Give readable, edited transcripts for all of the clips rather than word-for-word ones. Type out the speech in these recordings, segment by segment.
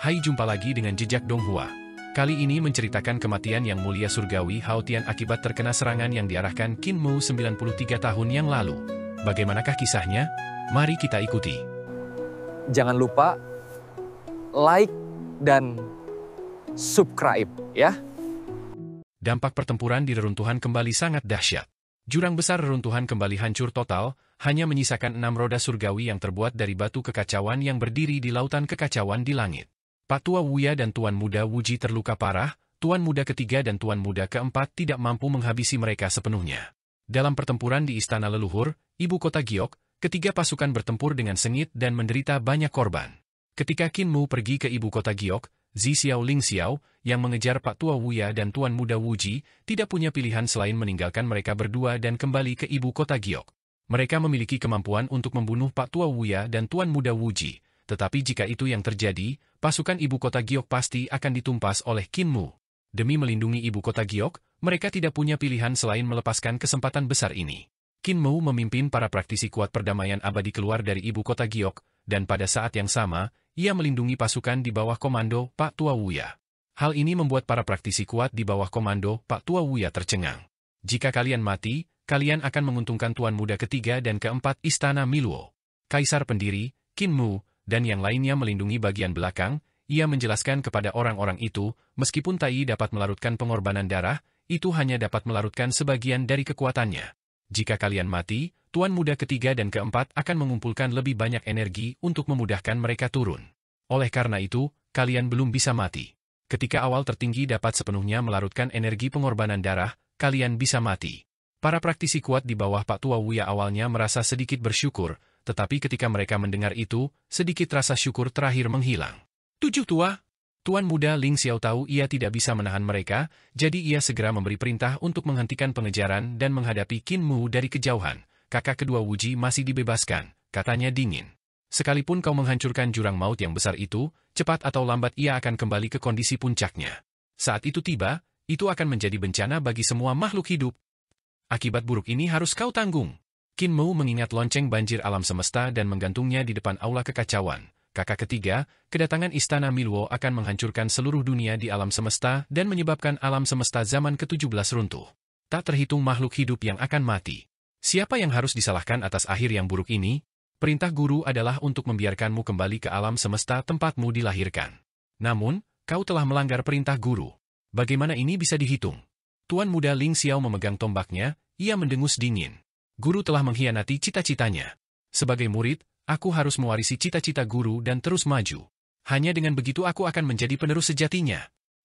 Hai, jumpa lagi dengan Jejak Donghua. Kali ini menceritakan kematian yang mulia surgawi Hao Tian akibat terkena serangan yang diarahkan Qin Mu 93 tahun yang lalu. Bagaimanakah kisahnya? Mari kita ikuti. Jangan lupa like dan subscribe ya. Dampak pertempuran di reruntuhan kembali sangat dahsyat. Jurang besar reruntuhan kembali hancur total, hanya menyisakan 6 roda surgawi yang terbuat dari batu kekacauan yang berdiri di lautan kekacauan di langit. Pak Tua Wuya dan Tuan Muda Wuji terluka parah, Tuan Muda ketiga dan Tuan Muda keempat tidak mampu menghabisi mereka sepenuhnya. Dalam pertempuran di Istana Leluhur, Ibu Kota Giok, ketiga pasukan bertempur dengan sengit dan menderita banyak korban. Ketika Qin Mu pergi ke Ibu Kota Giok, Zi Xiao Ling Xiao, yang mengejar Pak Tua Wuya dan Tuan Muda Wuji, tidak punya pilihan selain meninggalkan mereka berdua dan kembali ke Ibu Kota Giok. Mereka memiliki kemampuan untuk membunuh Pak Tua Wuya dan Tuan Muda Wuji, tetapi jika itu yang terjadi, pasukan Ibu Kota Giok pasti akan ditumpas oleh Qin Mu. Demi melindungi Ibu Kota Giok, mereka tidak punya pilihan selain melepaskan kesempatan besar ini. Qin Mu memimpin para praktisi kuat perdamaian abadi keluar dari Ibu Kota Giok, dan pada saat yang sama, ia melindungi pasukan di bawah komando Pak Tua Wuya. Hal ini membuat para praktisi kuat di bawah komando Pak Tua Wuya tercengang. Jika kalian mati, kalian akan menguntungkan Tuan Muda ketiga dan keempat Istana Miluo. Kaisar pendiri, Qin Mu, dan yang lainnya melindungi bagian belakang. Ia menjelaskan kepada orang-orang itu, meskipun Tai dapat melarutkan pengorbanan darah, itu hanya dapat melarutkan sebagian dari kekuatannya. Jika kalian mati, Tuan Muda ketiga dan keempat akan mengumpulkan lebih banyak energi untuk memudahkan mereka turun. Oleh karena itu, kalian belum bisa mati. Ketika awal tertinggi dapat sepenuhnya melarutkan energi pengorbanan darah, kalian bisa mati. Para praktisi kuat di bawah Pak Tua Wuya awalnya merasa sedikit bersyukur, tetapi ketika mereka mendengar itu, sedikit rasa syukur terakhir menghilang. 7 tua. Tuan Muda Ling Xiao tahu ia tidak bisa menahan mereka, jadi ia segera memberi perintah untuk menghentikan pengejaran dan menghadapi Qin Mu dari kejauhan. Kakak kedua Wuji masih dibebaskan, katanya dingin. Sekalipun kau menghancurkan jurang maut yang besar itu, cepat atau lambat ia akan kembali ke kondisi puncaknya. Saat itu tiba, itu akan menjadi bencana bagi semua makhluk hidup. Akibat buruk ini harus kau tanggung. Qin Mu mengingat lonceng banjir alam semesta dan menggantungnya di depan aula kekacauan. Kakak ketiga, kedatangan Istana Miluo akan menghancurkan seluruh dunia di alam semesta dan menyebabkan alam semesta zaman ke-17 runtuh. Tak terhitung makhluk hidup yang akan mati. Siapa yang harus disalahkan atas akhir yang buruk ini? Perintah guru adalah untuk membiarkanmu kembali ke alam semesta tempatmu dilahirkan. Namun, kau telah melanggar perintah guru. Bagaimana ini bisa dihitung? Tuan Muda Ling Xiao memegang tombaknya, ia mendengus dingin. Guru telah mengkhianati cita-citanya. Sebagai murid, aku harus mewarisi cita-cita guru dan terus maju. Hanya dengan begitu aku akan menjadi penerus sejatinya.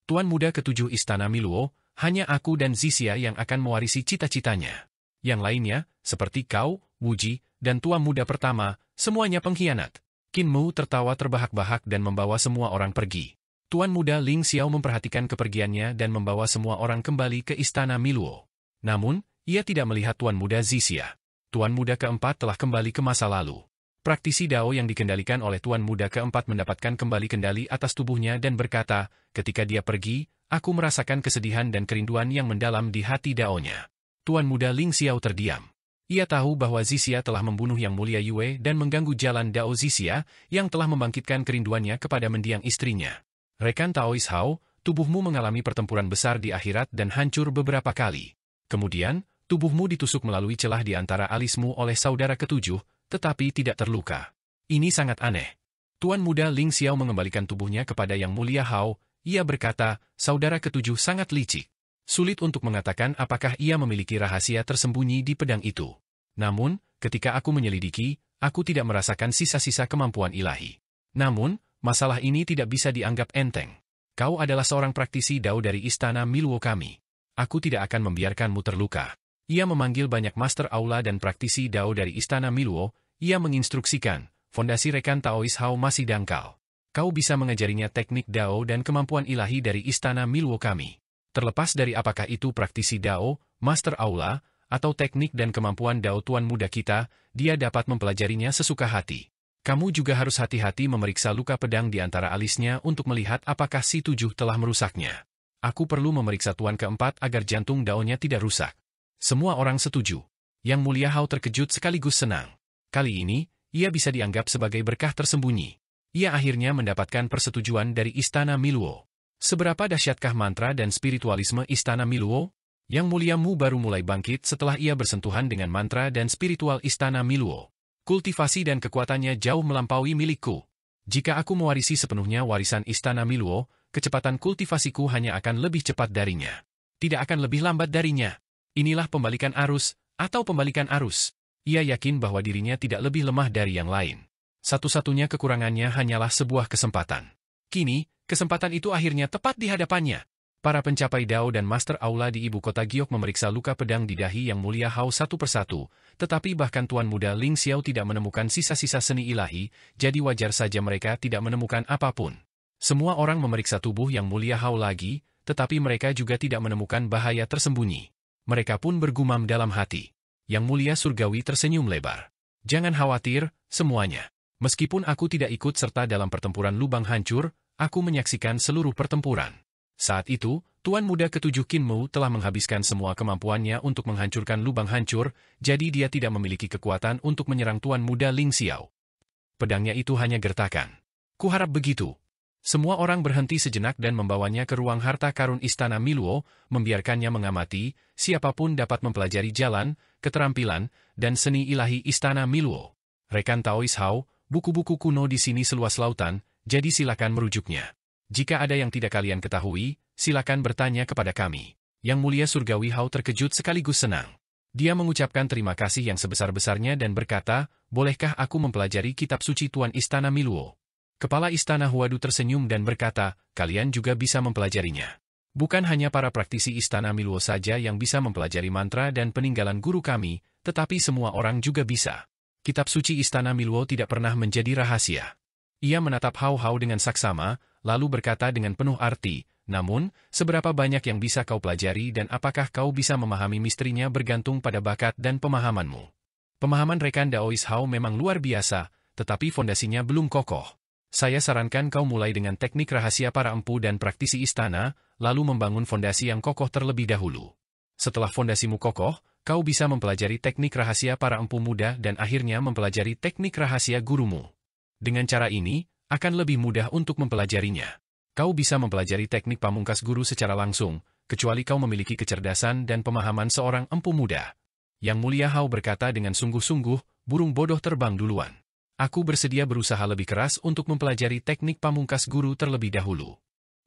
Tuan Muda ketujuh Istana Miluo, hanya aku dan Zixia yang akan mewarisi cita-citanya. Yang lainnya, seperti kau, Wuji, dan Tuan Muda pertama, semuanya pengkhianat. Qin Mu tertawa terbahak-bahak dan membawa semua orang pergi. Tuan Muda Ling Xiao memperhatikan kepergiannya dan membawa semua orang kembali ke Istana Miluo. Namun, ia tidak melihat Tuan Muda Zixia. Tuan Muda keempat telah kembali ke masa lalu. Praktisi Dao yang dikendalikan oleh Tuan Muda keempat mendapatkan kembali kendali atas tubuhnya dan berkata, ketika dia pergi, aku merasakan kesedihan dan kerinduan yang mendalam di hati Dao-nya. Tuan Muda Ling Xiao terdiam. Ia tahu bahwa Zixia telah membunuh Yang Mulia Yue dan mengganggu jalan Dao Zixia, yang telah membangkitkan kerinduannya kepada mendiang istrinya. Rekan Taois Hao, tubuhmu mengalami pertempuran besar di akhirat dan hancur beberapa kali. Kemudian, tubuhmu ditusuk melalui celah di antara alismu oleh saudara ketujuh, tetapi tidak terluka. Ini sangat aneh. Tuan Muda Ling Xiao mengembalikan tubuhnya kepada Yang Mulia Hao. Ia berkata, saudara ketujuh sangat licik. Sulit untuk mengatakan apakah ia memiliki rahasia tersembunyi di pedang itu. Namun, ketika aku menyelidiki, aku tidak merasakan sisa-sisa kemampuan ilahi. Namun, masalah ini tidak bisa dianggap enteng. Kau adalah seorang praktisi Dao dari Istana Miluo kami. Aku tidak akan membiarkanmu terluka. Ia memanggil banyak master aula dan praktisi Dao dari Istana Miluo. Ia menginstruksikan, fondasi rekan Taois Hao masih dangkal. Kau bisa mengajarinya teknik Dao dan kemampuan ilahi dari Istana Miluo kami. Terlepas dari apakah itu praktisi Dao, master aula, atau teknik dan kemampuan Dao Tuan Muda kita, dia dapat mempelajarinya sesuka hati. Kamu juga harus hati-hati memeriksa luka pedang di antara alisnya untuk melihat apakah si tujuh telah merusaknya. Aku perlu memeriksa Tuan keempat agar jantung Dao-nya tidak rusak. Semua orang setuju. Yang Mulia Hao terkejut sekaligus senang. Kali ini, ia bisa dianggap sebagai berkah tersembunyi. ia akhirnya mendapatkan persetujuan dari Istana Miluo. Seberapa dahsyatkah mantra dan spiritualisme Istana Miluo? Yang Mulia Mu baru mulai bangkit setelah ia bersentuhan dengan mantra dan spiritual Istana Miluo. Kultivasi dan kekuatannya jauh melampaui milikku. Jika aku mewarisi sepenuhnya warisan Istana Miluo, kecepatan kultivasiku hanya akan lebih cepat darinya. Tidak akan lebih lambat darinya. Inilah pembalikan arus, atau pembalikan arus. Ia yakin bahwa dirinya tidak lebih lemah dari yang lain. Satu-satunya kekurangannya hanyalah sebuah kesempatan. Kini, kesempatan itu akhirnya tepat di hadapannya. Para pencapai Dao dan Master Aula di ibu kota Giok memeriksa luka pedang di dahi Yang Mulia Hao satu persatu, tetapi bahkan Tuan Muda Ling Xiao tidak menemukan sisa-sisa seni ilahi, jadi wajar saja mereka tidak menemukan apapun. Semua orang memeriksa tubuh Yang Mulia Hao lagi, tetapi mereka juga tidak menemukan bahaya tersembunyi. Mereka pun bergumam dalam hati. Yang Mulia Surgawi tersenyum lebar. Jangan khawatir, semuanya. Meskipun aku tidak ikut serta dalam pertempuran lubang hancur, aku menyaksikan seluruh pertempuran. Saat itu, Tuan Muda Ketujuh Qin Mu telah menghabiskan semua kemampuannya untuk menghancurkan lubang hancur, jadi dia tidak memiliki kekuatan untuk menyerang Tuan Muda Ling Xiao. Pedangnya itu hanya gertakan. Kuharap begitu. Semua orang berhenti sejenak dan membawanya ke ruang harta karun Istana Miluo, membiarkannya mengamati, siapapun dapat mempelajari jalan, keterampilan, dan seni ilahi Istana Miluo. Rekan Taois Hao, buku-buku kuno di sini seluas lautan, jadi silakan merujuknya. Jika ada yang tidak kalian ketahui, silakan bertanya kepada kami. Yang Mulia Surgawi Hao terkejut sekaligus senang. Dia mengucapkan terima kasih yang sebesar-besarnya dan berkata, bolehkah aku mempelajari kitab suci Tuan Istana Miluo? Kepala Istana Huadu tersenyum dan berkata, kalian juga bisa mempelajarinya. Bukan hanya para praktisi Istana Miluo saja yang bisa mempelajari mantra dan peninggalan guru kami, tetapi semua orang juga bisa. Kitab suci Istana Miluo tidak pernah menjadi rahasia. Ia menatap Hao Hao dengan saksama, lalu berkata dengan penuh arti, namun, seberapa banyak yang bisa kau pelajari dan apakah kau bisa memahami misterinya bergantung pada bakat dan pemahamanmu. Pemahaman rekan Daois Hao memang luar biasa, tetapi fondasinya belum kokoh. Saya sarankan kau mulai dengan teknik rahasia para empu dan praktisi istana, lalu membangun fondasi yang kokoh terlebih dahulu. Setelah fondasimu kokoh, kau bisa mempelajari teknik rahasia para empu muda dan akhirnya mempelajari teknik rahasia gurumu. Dengan cara ini, akan lebih mudah untuk mempelajarinya. Kau bisa mempelajari teknik pamungkas guru secara langsung, kecuali kau memiliki kecerdasan dan pemahaman seorang empu muda. Yang Mulia Hao berkata dengan sungguh-sungguh, burung bodoh terbang duluan. Aku bersedia berusaha lebih keras untuk mempelajari teknik pamungkas guru terlebih dahulu.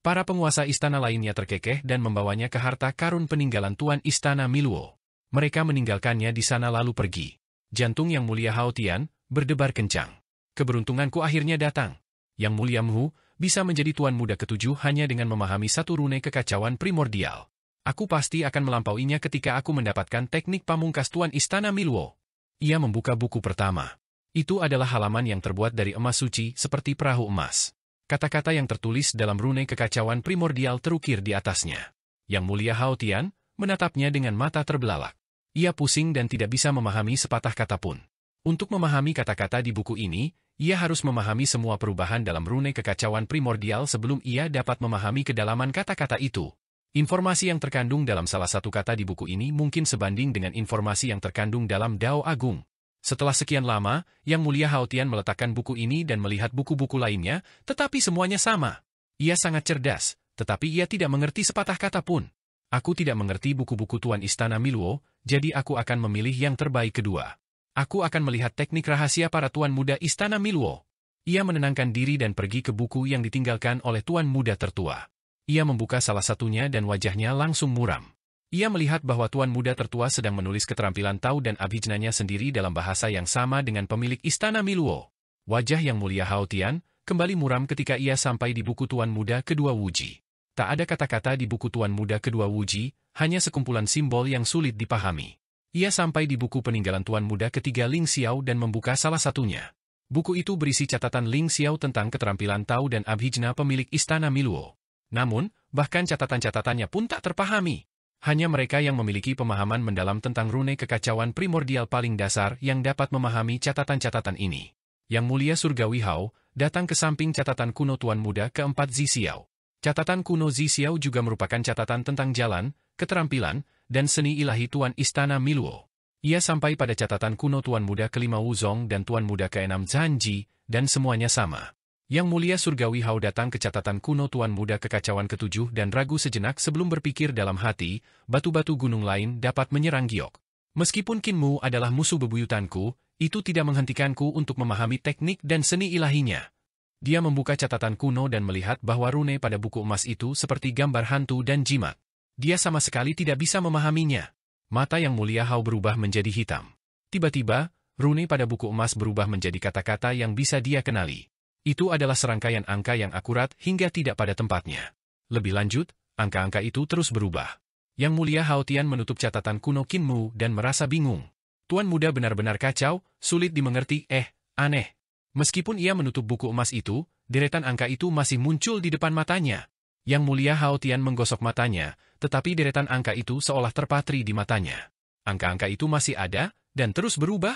Para penguasa istana lainnya terkekeh dan membawanya ke harta karun peninggalan Tuan Istana Miluo. Mereka meninggalkannya di sana lalu pergi. Jantung Yang Mulia Hao Tian berdebar kencang. Keberuntunganku akhirnya datang. Yang Mulia Mu bisa menjadi Tuan Muda Ketujuh hanya dengan memahami satu rune kekacauan primordial. Aku pasti akan melampauinya ketika aku mendapatkan teknik pamungkas Tuan Istana Miluo. Ia membuka buku pertama. Itu adalah halaman yang terbuat dari emas suci seperti perahu emas. Kata-kata yang tertulis dalam rune kekacauan primordial terukir di atasnya. Yang Mulia Hao Tian menatapnya dengan mata terbelalak. Ia pusing dan tidak bisa memahami sepatah kata pun. Untuk memahami kata-kata di buku ini, ia harus memahami semua perubahan dalam rune kekacauan primordial sebelum ia dapat memahami kedalaman kata-kata itu. Informasi yang terkandung dalam salah satu kata di buku ini mungkin sebanding dengan informasi yang terkandung dalam Dao Agung. Setelah sekian lama, Yang Mulia Hao Tian meletakkan buku ini dan melihat buku-buku lainnya, tetapi semuanya sama. Ia sangat cerdas, tetapi ia tidak mengerti sepatah kata pun. Aku tidak mengerti buku-buku Tuan Istana Miluo, jadi aku akan memilih yang terbaik kedua. Aku akan melihat teknik rahasia para Tuan Muda Istana Miluo. Ia menenangkan diri dan pergi ke buku yang ditinggalkan oleh Tuan Muda tertua. Ia membuka salah satunya dan wajahnya langsung muram. Ia melihat bahwa Tuan Muda tertua sedang menulis keterampilan Tao dan abhijnanya sendiri dalam bahasa yang sama dengan pemilik Istana Miluo. Wajah Yang Mulia Hao Tian kembali muram ketika ia sampai di buku Tuan Muda kedua Wuji. Tak ada kata-kata di buku Tuan Muda kedua Wuji, hanya sekumpulan simbol yang sulit dipahami. Ia sampai di buku peninggalan Tuan Muda ketiga Ling Xiao dan membuka salah satunya. Buku itu berisi catatan Ling Xiao tentang keterampilan Tao dan abhijna pemilik Istana Miluo. Namun, bahkan catatan-catatannya pun tak terpahami. Hanya mereka yang memiliki pemahaman mendalam tentang rune kekacauan primordial paling dasar yang dapat memahami catatan-catatan ini. Yang Mulia Surgawi Hao datang ke samping catatan kuno Tuan Muda keempat Zi Xiao. Catatan kuno Zi Xiao juga merupakan catatan tentang jalan, keterampilan, dan seni ilahi Tuan Istana Miluo. Ia sampai pada catatan kuno Tuan Muda kelima Wuzong dan Tuan Muda keenam Zanji, dan semuanya sama. Yang Mulia Surgawi Hao datang ke catatan kuno Tuan Muda Kekacauan ketujuh dan ragu sejenak sebelum berpikir dalam hati, batu-batu gunung lain dapat menyerang giok. Meskipun Kinmu adalah musuh bebuyutanku, itu tidak menghentikanku untuk memahami teknik dan seni ilahinya. Dia membuka catatan kuno dan melihat bahwa rune pada buku emas itu seperti gambar hantu dan jimat. Dia sama sekali tidak bisa memahaminya. Mata Yang Mulia Hao berubah menjadi hitam. Tiba-tiba, rune pada buku emas berubah menjadi kata-kata yang bisa dia kenali. Itu adalah serangkaian angka yang akurat hingga tidak pada tempatnya. Lebih lanjut, angka-angka itu terus berubah. Yang Mulia Hao Tian menutup catatan kuno Kinmu dan merasa bingung. Tuan Muda benar-benar kacau, sulit dimengerti, aneh. Meskipun ia menutup buku emas itu, deretan angka itu masih muncul di depan matanya. Yang Mulia Hao Tian menggosok matanya, tetapi deretan angka itu seolah terpatri di matanya. Angka-angka itu masih ada, dan terus berubah?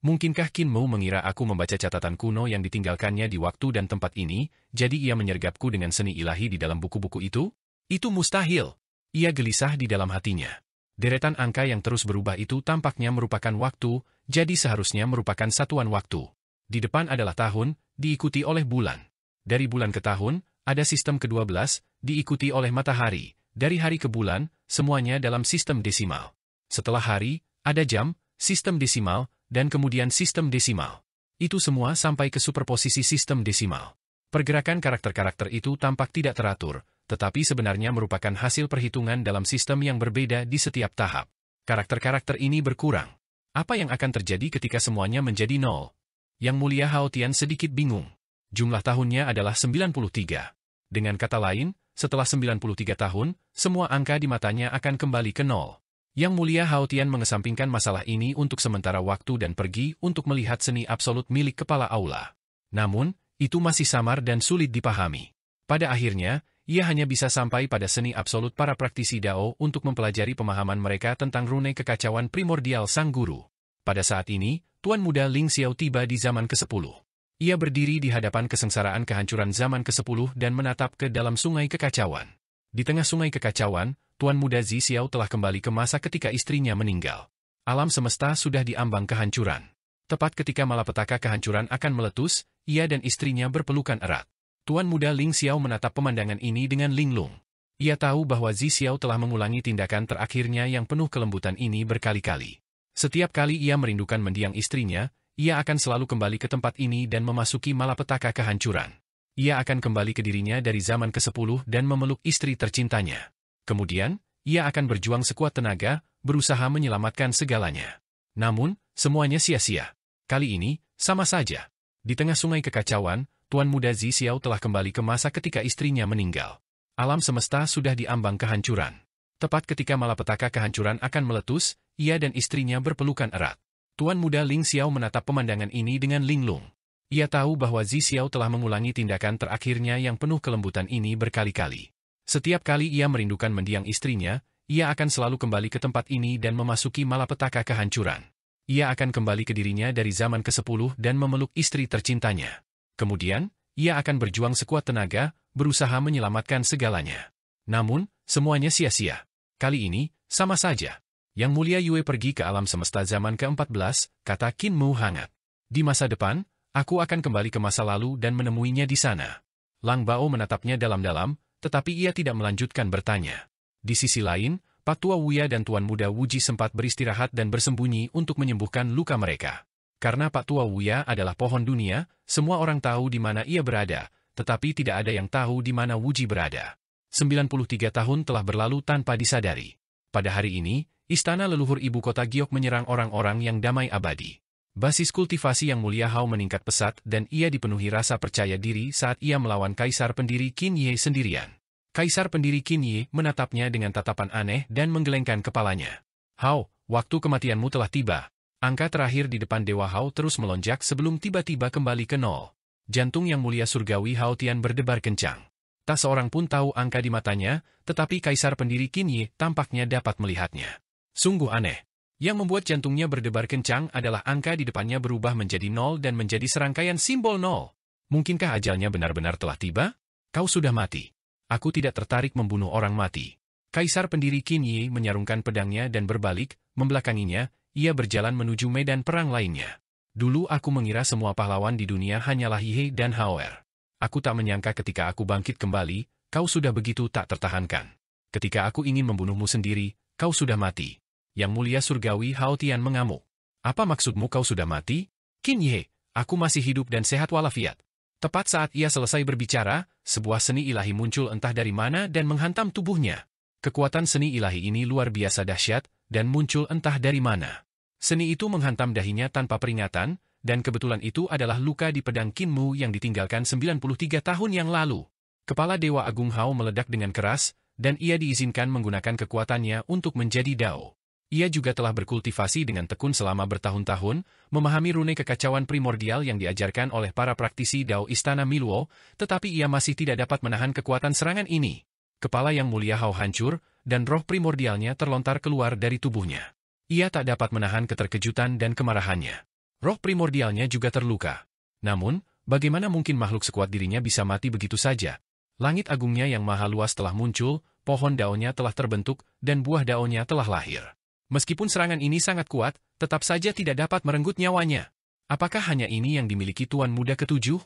Mungkinkah Kinmu mengira aku membaca catatan kuno yang ditinggalkannya di waktu dan tempat ini, jadi ia menyergapku dengan seni ilahi di dalam buku-buku itu? Itu mustahil. Ia gelisah di dalam hatinya. Deretan angka yang terus berubah itu tampaknya merupakan waktu, jadi seharusnya merupakan satuan waktu. Di depan adalah tahun, diikuti oleh bulan. Dari bulan ke tahun, ada sistem ke-12, diikuti oleh matahari. Dari hari ke bulan, semuanya dalam sistem desimal. Setelah hari, ada jam, sistem desimal, dan kemudian sistem desimal. Itu semua sampai ke superposisi sistem desimal. Pergerakan karakter-karakter itu tampak tidak teratur, tetapi sebenarnya merupakan hasil perhitungan dalam sistem yang berbeda di setiap tahap. Karakter-karakter ini berkurang. Apa yang akan terjadi ketika semuanya menjadi nol? Yang Mulia Hao Tian sedikit bingung. Jumlah tahunnya adalah 93. Dengan kata lain, setelah 93 tahun, semua angka di matanya akan kembali ke nol. Yang Mulia Hao Tian mengesampingkan masalah ini untuk sementara waktu dan pergi untuk melihat seni absolut milik kepala aula. Namun, itu masih samar dan sulit dipahami. Pada akhirnya, ia hanya bisa sampai pada seni absolut para praktisi Dao untuk mempelajari pemahaman mereka tentang rune kekacauan primordial sang guru. Pada saat ini, Tuan Muda Ling Xiao tiba di zaman ke-10. Ia berdiri di hadapan kesengsaraan kehancuran zaman ke-10 dan menatap ke dalam sungai kekacauan. Di tengah sungai kekacauan, Tuan Muda Zi Xiao telah kembali ke masa ketika istrinya meninggal. Alam semesta sudah diambang kehancuran. Tepat ketika malapetaka kehancuran akan meletus, ia dan istrinya berpelukan erat. Tuan Muda Ling Xiao menatap pemandangan ini dengan linglung. Ia tahu bahwa Zi Xiao telah mengulangi tindakan terakhirnya yang penuh kelembutan ini berkali-kali. Setiap kali ia merindukan mendiang istrinya, ia akan selalu kembali ke tempat ini dan memasuki malapetaka kehancuran. Ia akan kembali ke dirinya dari zaman ke-10 dan memeluk istri tercintanya. Kemudian, ia akan berjuang sekuat tenaga, berusaha menyelamatkan segalanya. Namun, semuanya sia-sia. Kali ini, sama saja. Di tengah sungai kekacauan, Tuan Muda Zi Xiao telah kembali ke masa ketika istrinya meninggal. Alam semesta sudah diambang kehancuran. Tepat ketika malapetaka kehancuran akan meletus, ia dan istrinya berpelukan erat. Tuan Muda Ling Xiao menatap pemandangan ini dengan linglung. Ia tahu bahwa Zi Xiao telah mengulangi tindakan terakhirnya yang penuh kelembutan ini berkali-kali. Setiap kali ia merindukan mendiang istrinya, ia akan selalu kembali ke tempat ini dan memasuki malapetaka kehancuran. Ia akan kembali ke dirinya dari zaman ke-10 dan memeluk istri tercintanya. Kemudian, ia akan berjuang sekuat tenaga, berusaha menyelamatkan segalanya. Namun, semuanya sia-sia. Kali ini, sama saja. Yang Mulia Yue pergi ke alam semesta zaman ke-14, kata Kinmu hangat. Di masa depan, aku akan kembali ke masa lalu dan menemuinya di sana. Lang Bao menatapnya dalam-dalam, tetapi ia tidak melanjutkan bertanya. Di sisi lain, Pak Tua Wuya dan Tuan Muda Wuji sempat beristirahat dan bersembunyi untuk menyembuhkan luka mereka. Karena Pak Tua Wuya adalah pohon dunia, semua orang tahu di mana ia berada, tetapi tidak ada yang tahu di mana Wuji berada. 93 tahun telah berlalu tanpa disadari. Pada hari ini, istana leluhur ibu kota Giok menyerang orang-orang yang damai abadi. Basis kultivasi Yang Mulia Hao meningkat pesat dan ia dipenuhi rasa percaya diri saat ia melawan Kaisar Pendiri Qin Ye sendirian. Kaisar Pendiri Qin Ye menatapnya dengan tatapan aneh dan menggelengkan kepalanya. Hao, waktu kematianmu telah tiba. Angka terakhir di depan Dewa Hao terus melonjak sebelum tiba-tiba kembali ke nol. Jantung Yang Mulia Surgawi Hao Tian berdebar kencang. Tak seorang pun tahu angka di matanya, tetapi Kaisar Pendiri Qin Ye tampaknya dapat melihatnya. Sungguh aneh. Yang membuat jantungnya berdebar kencang adalah angka di depannya berubah menjadi nol dan menjadi serangkaian simbol nol. Mungkinkah ajalnya benar-benar telah tiba? Kau sudah mati. Aku tidak tertarik membunuh orang mati. Kaisar Pendiri Qin Ye menyarungkan pedangnya dan berbalik, membelakanginya, ia berjalan menuju medan perang lainnya. Dulu aku mengira semua pahlawan di dunia hanyalah Ye dan Hao Er. Aku tak menyangka ketika aku bangkit kembali, kau sudah begitu tak tertahankan. Ketika aku ingin membunuhmu sendiri, kau sudah mati. Yang mulia surgawi Hao Tian mengamuk. Apa maksudmu kau sudah mati? Qin Ye, aku masih hidup dan sehat walafiat. Tepat saat ia selesai berbicara, sebuah seni ilahi muncul entah dari mana dan menghantam tubuhnya. Kekuatan seni ilahi ini luar biasa dahsyat, dan muncul entah dari mana. Seni itu menghantam dahinya tanpa peringatan, dan kebetulan itu adalah luka di pedang Qin Mu yang ditinggalkan 93 tahun yang lalu. Kepala Dewa Agung Hao meledak dengan keras, dan ia diizinkan menggunakan kekuatannya untuk menjadi Dao. Ia juga telah berkultivasi dengan tekun selama bertahun-tahun, memahami rune kekacauan primordial yang diajarkan oleh para praktisi Dao Istana Miluo, tetapi ia masih tidak dapat menahan kekuatan serangan ini. Kepala yang mulia Hao hancur, dan roh primordialnya terlontar keluar dari tubuhnya. Ia tak dapat menahan keterkejutan dan kemarahannya. Roh primordialnya juga terluka. Namun, bagaimana mungkin makhluk sekuat dirinya bisa mati begitu saja? Langit agungnya yang maha luas telah muncul, pohon daunnya telah terbentuk, dan buah daunnya telah lahir. Meskipun serangan ini sangat kuat, tetap saja tidak dapat merenggut nyawanya. Apakah hanya ini yang dimiliki Tuan Muda ketujuh?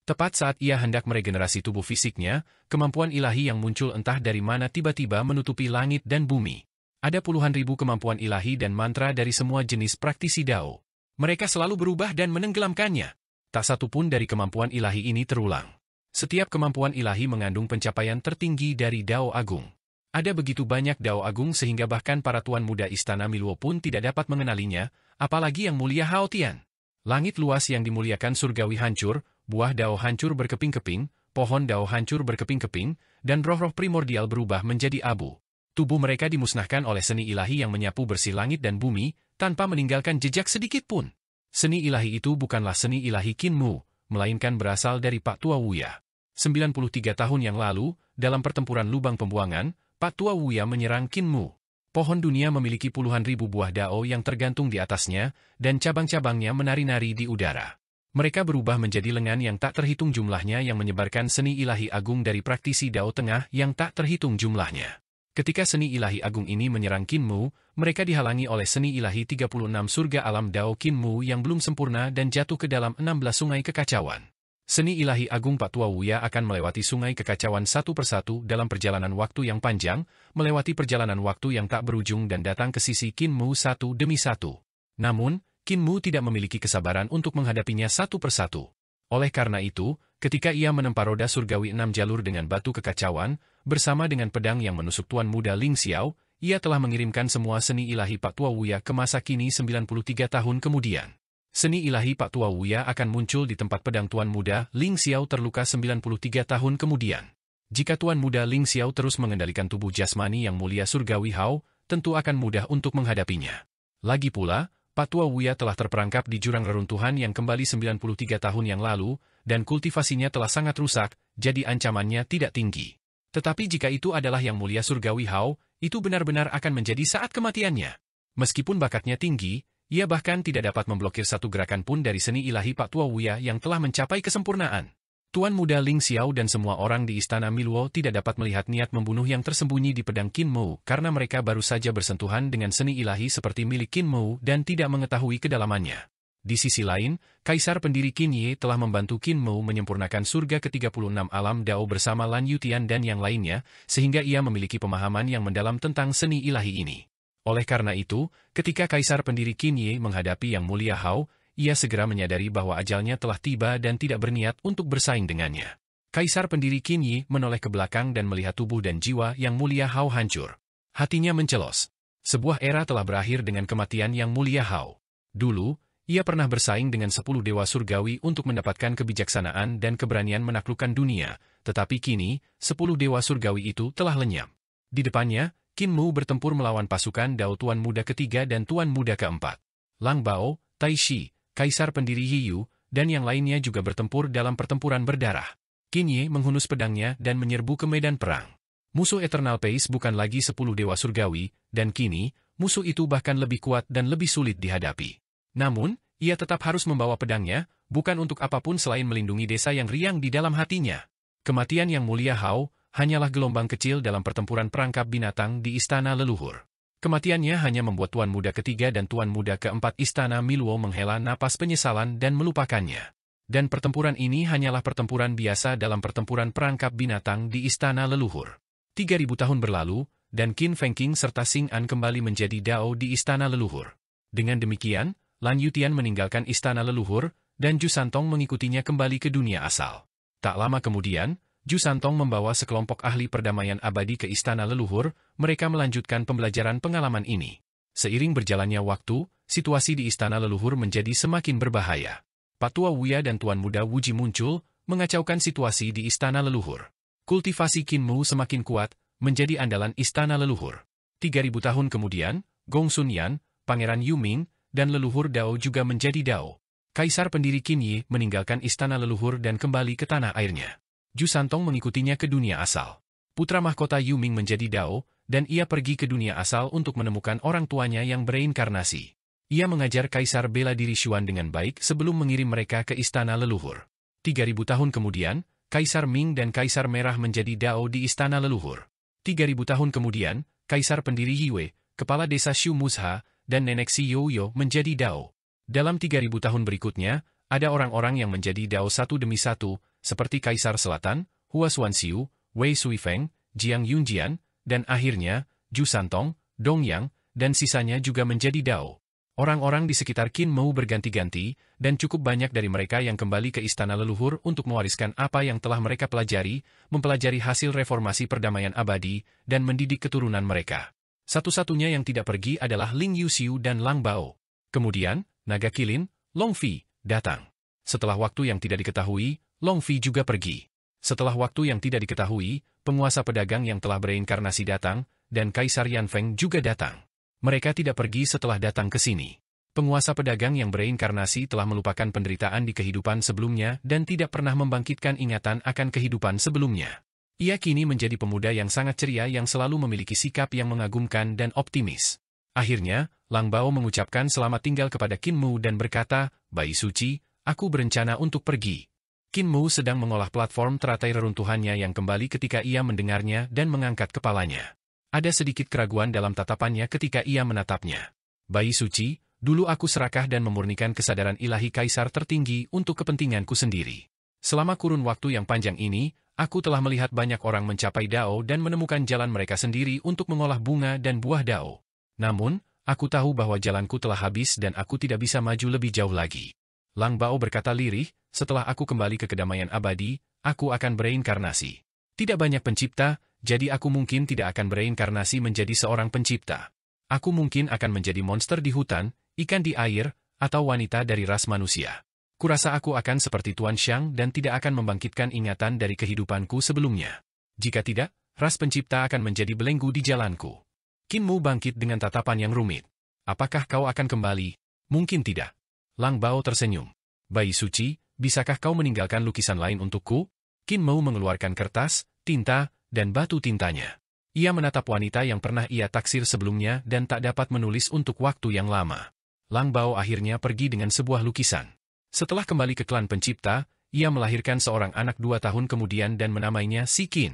Tepat saat ia hendak meregenerasi tubuh fisiknya, kemampuan ilahi yang muncul entah dari mana tiba-tiba menutupi langit dan bumi. Ada puluhan ribu kemampuan ilahi dan mantra dari semua jenis praktisi Dao. Mereka selalu berubah dan menenggelamkannya. Tak satu pun dari kemampuan ilahi ini terulang. Setiap kemampuan ilahi mengandung pencapaian tertinggi dari Dao Agung. Ada begitu banyak Dao Agung sehingga bahkan para tuan muda Istana Miluo pun tidak dapat mengenalinya, apalagi yang mulia Hao Tian. Langit luas yang dimuliakan surgawi hancur, buah Dao hancur berkeping-keping, pohon Dao hancur berkeping-keping, dan roh-roh primordial berubah menjadi abu. Tubuh mereka dimusnahkan oleh seni ilahi yang menyapu bersih langit dan bumi, tanpa meninggalkan jejak sedikit pun. Seni ilahi itu bukanlah seni ilahi Qin Mu, melainkan berasal dari Pak Tua Wuya. 93 tahun yang lalu, dalam pertempuran lubang pembuangan, Pak Tua Wuya menyerang Qin Mu. Pohon dunia memiliki puluhan ribu buah Dao yang tergantung di atasnya, dan cabang-cabangnya menari-nari di udara. Mereka berubah menjadi lengan yang tak terhitung jumlahnya yang menyebarkan seni ilahi agung dari praktisi Dao Tengah yang tak terhitung jumlahnya. Ketika seni ilahi agung ini menyerang Qin Mu, mereka dihalangi oleh seni ilahi 36 surga alam Dao Qin Mu yang belum sempurna dan jatuh ke dalam 16 sungai kekacauan. Seni ilahi agung Pak Tua Wuya akan melewati sungai kekacauan satu persatu dalam perjalanan waktu yang panjang, melewati perjalanan waktu yang tak berujung dan datang ke sisi Qin Mu satu demi satu. Namun, Qin Mu tidak memiliki kesabaran untuk menghadapinya satu persatu. Oleh karena itu, ketika ia menempa roda surgawi 6 jalur dengan batu kekacauan, bersama dengan pedang yang menusuk Tuan Muda Ling Xiao, ia telah mengirimkan semua seni ilahi Pak Tua Wuya ke masa kini 93 tahun kemudian. Seni ilahi Pak Tua Wuya akan muncul di tempat pedang Tuan Muda Ling Xiao terluka 93 tahun kemudian. Jika Tuan Muda Ling Xiao terus mengendalikan tubuh jasmani yang mulia surgawi Hao, tentu akan mudah untuk menghadapinya. Lagi pula, Pak Tua Wuya telah terperangkap di jurang reruntuhan yang kembali 93 tahun yang lalu, dan kultivasinya telah sangat rusak, jadi ancamannya tidak tinggi. Tetapi jika itu adalah yang mulia surgawi Hao, itu benar-benar akan menjadi saat kematiannya. Meskipun bakatnya tinggi, ia bahkan tidak dapat memblokir satu gerakan pun dari seni ilahi Pak Tua Wuya yang telah mencapai kesempurnaan. Tuan Muda Ling Xiao dan semua orang di Istana Miluo tidak dapat melihat niat membunuh yang tersembunyi di pedang Qin Mu karena mereka baru saja bersentuhan dengan seni ilahi seperti milik Qin Mu dan tidak mengetahui kedalamannya. Di sisi lain, Kaisar pendiri Qin Ye telah membantu Qin Mu menyempurnakan surga ke-36 alam Dao bersama Lan Yutian dan yang lainnya, sehingga ia memiliki pemahaman yang mendalam tentang seni ilahi ini. Oleh karena itu, ketika Kaisar pendiri Qin Ye menghadapi Yang Mulia Hao, ia segera menyadari bahwa ajalnya telah tiba dan tidak berniat untuk bersaing dengannya. Kaisar pendiri Qin Ye menoleh ke belakang dan melihat tubuh dan jiwa Yang Mulia Hao hancur. Hatinya mencelos. Sebuah era telah berakhir dengan kematian Yang Mulia Hao. Dulu, ia pernah bersaing dengan 10 dewa surgawi untuk mendapatkan kebijaksanaan dan keberanian menaklukkan dunia, tetapi kini, 10 dewa surgawi itu telah lenyap. Di depannya, Qin Mu bertempur melawan pasukan Dao Tuan Muda ketiga dan Tuan Muda keempat. Lang Bao, Tai Shi, Kaisar pendiri Hiyu, dan yang lainnya juga bertempur dalam pertempuran berdarah. Qin Ye menghunus pedangnya dan menyerbu ke medan perang. Musuh Eternal Pace bukan lagi 10 dewa surgawi, dan kini, musuh itu bahkan lebih kuat dan lebih sulit dihadapi. Namun, ia tetap harus membawa pedangnya, bukan untuk apapun selain melindungi desa yang riang di dalam hatinya. Kematian Yang Mulia Hao hanyalah gelombang kecil dalam pertempuran perangkap binatang di Istana Leluhur. Kematiannya hanya membuat Tuan Muda ketiga dan Tuan Muda keempat Istana Miluo menghela napas penyesalan dan melupakannya. Dan pertempuran ini hanyalah pertempuran biasa dalam pertempuran perangkap binatang di Istana Leluhur. 3.000 tahun berlalu, dan Qin Fengqing serta Xing An kembali menjadi Dao di Istana Leluhur. Dengan demikian, Lan Yutian meninggalkan Istana Leluhur, dan Ju Santong mengikutinya kembali ke dunia asal. Tak lama kemudian, Ju Santong membawa sekelompok ahli perdamaian abadi ke Istana Leluhur, mereka melanjutkan pembelajaran pengalaman ini. Seiring berjalannya waktu, situasi di Istana Leluhur menjadi semakin berbahaya. Patua Wuya dan Tuan Muda Wuji muncul, mengacaukan situasi di Istana Leluhur. Kultivasi Qin Mu semakin kuat, menjadi andalan Istana Leluhur. 3.000 tahun kemudian, Gong Sun Yan, Pangeran Yu Ming, dan Leluhur Dao juga menjadi Dao. Kaisar pendiri Qin Yi meninggalkan Istana Leluhur dan kembali ke tanah airnya. Ju Santong mengikutinya ke dunia asal. Putra mahkota Yu Ming menjadi Dao, dan ia pergi ke dunia asal untuk menemukan orang tuanya yang bereinkarnasi. Ia mengajar Kaisar bela diri Xuan dengan baik sebelum mengirim mereka ke Istana Leluhur. 3.000 tahun kemudian, Kaisar Ming dan Kaisar Merah menjadi Dao di Istana Leluhur. 3.000 tahun kemudian, Kaisar pendiri Yue, Kepala Desa Shu Muzha, dan Nenek Si Youyo menjadi Dao. Dalam 3.000 tahun berikutnya, ada orang-orang yang menjadi Dao satu demi satu, seperti Kaisar Selatan, Hua Xuanxiu, Wei Suifeng, Jiang Yunjian, dan akhirnya, Ju Santong, Dong Yang, dan sisanya juga menjadi Dao. Orang-orang di sekitar Qin Mu berganti-ganti, dan cukup banyak dari mereka yang kembali ke Istana Leluhur untuk mewariskan apa yang telah mereka pelajari, mempelajari hasil reformasi perdamaian abadi, dan mendidik keturunan mereka. Satu-satunya yang tidak pergi adalah Ling Yuxiu dan Lang Bao. Kemudian, Naga Kilin, Long Fi, datang. Setelah waktu yang tidak diketahui, Long Fi juga pergi. Setelah waktu yang tidak diketahui, penguasa pedagang yang telah bereinkarnasi datang, dan Kaisar Yan Feng juga datang. Mereka tidak pergi setelah datang ke sini. Penguasa pedagang yang bereinkarnasi telah melupakan penderitaan di kehidupan sebelumnya dan tidak pernah membangkitkan ingatan akan kehidupan sebelumnya. Ia kini menjadi pemuda yang sangat ceria yang selalu memiliki sikap yang mengagumkan dan optimis. Akhirnya, Lang Bao mengucapkan selamat tinggal kepada Qin Mu dan berkata, "Bayi suci, aku berencana untuk pergi." Qin Mu sedang mengolah platform teratai reruntuhannya yang kembali ketika ia mendengarnya dan mengangkat kepalanya. Ada sedikit keraguan dalam tatapannya ketika ia menatapnya. "Bayi suci, dulu aku serakah dan memurnikan kesadaran ilahi kaisar tertinggi untuk kepentinganku sendiri. Selama kurun waktu yang panjang ini, aku telah melihat banyak orang mencapai Dao dan menemukan jalan mereka sendiri untuk mengolah bunga dan buah Dao. Namun, aku tahu bahwa jalanku telah habis dan aku tidak bisa maju lebih jauh lagi." Lang Bao berkata lirih, "Setelah aku kembali ke kedamaian abadi, aku akan bereinkarnasi. Tidak banyak pencipta, jadi aku mungkin tidak akan bereinkarnasi menjadi seorang pencipta. Aku mungkin akan menjadi monster di hutan, ikan di air, atau wanita dari ras manusia. Kurasa aku akan seperti Tuan Xiang dan tidak akan membangkitkan ingatan dari kehidupanku sebelumnya. Jika tidak, ras pencipta akan menjadi belenggu di jalanku." Qin Mu bangkit dengan tatapan yang rumit. "Apakah kau akan kembali?" "Mungkin tidak." Lang Bao tersenyum. "Bayi suci, bisakah kau meninggalkan lukisan lain untukku?" Qin Mu mengeluarkan kertas, tinta, dan batu tintanya. Ia menatap wanita yang pernah ia taksir sebelumnya dan tak dapat menulis untuk waktu yang lama. Lang Bao akhirnya pergi dengan sebuah lukisan. Setelah kembali ke klan pencipta, ia melahirkan seorang anak 2 tahun kemudian dan menamainya Si Qin.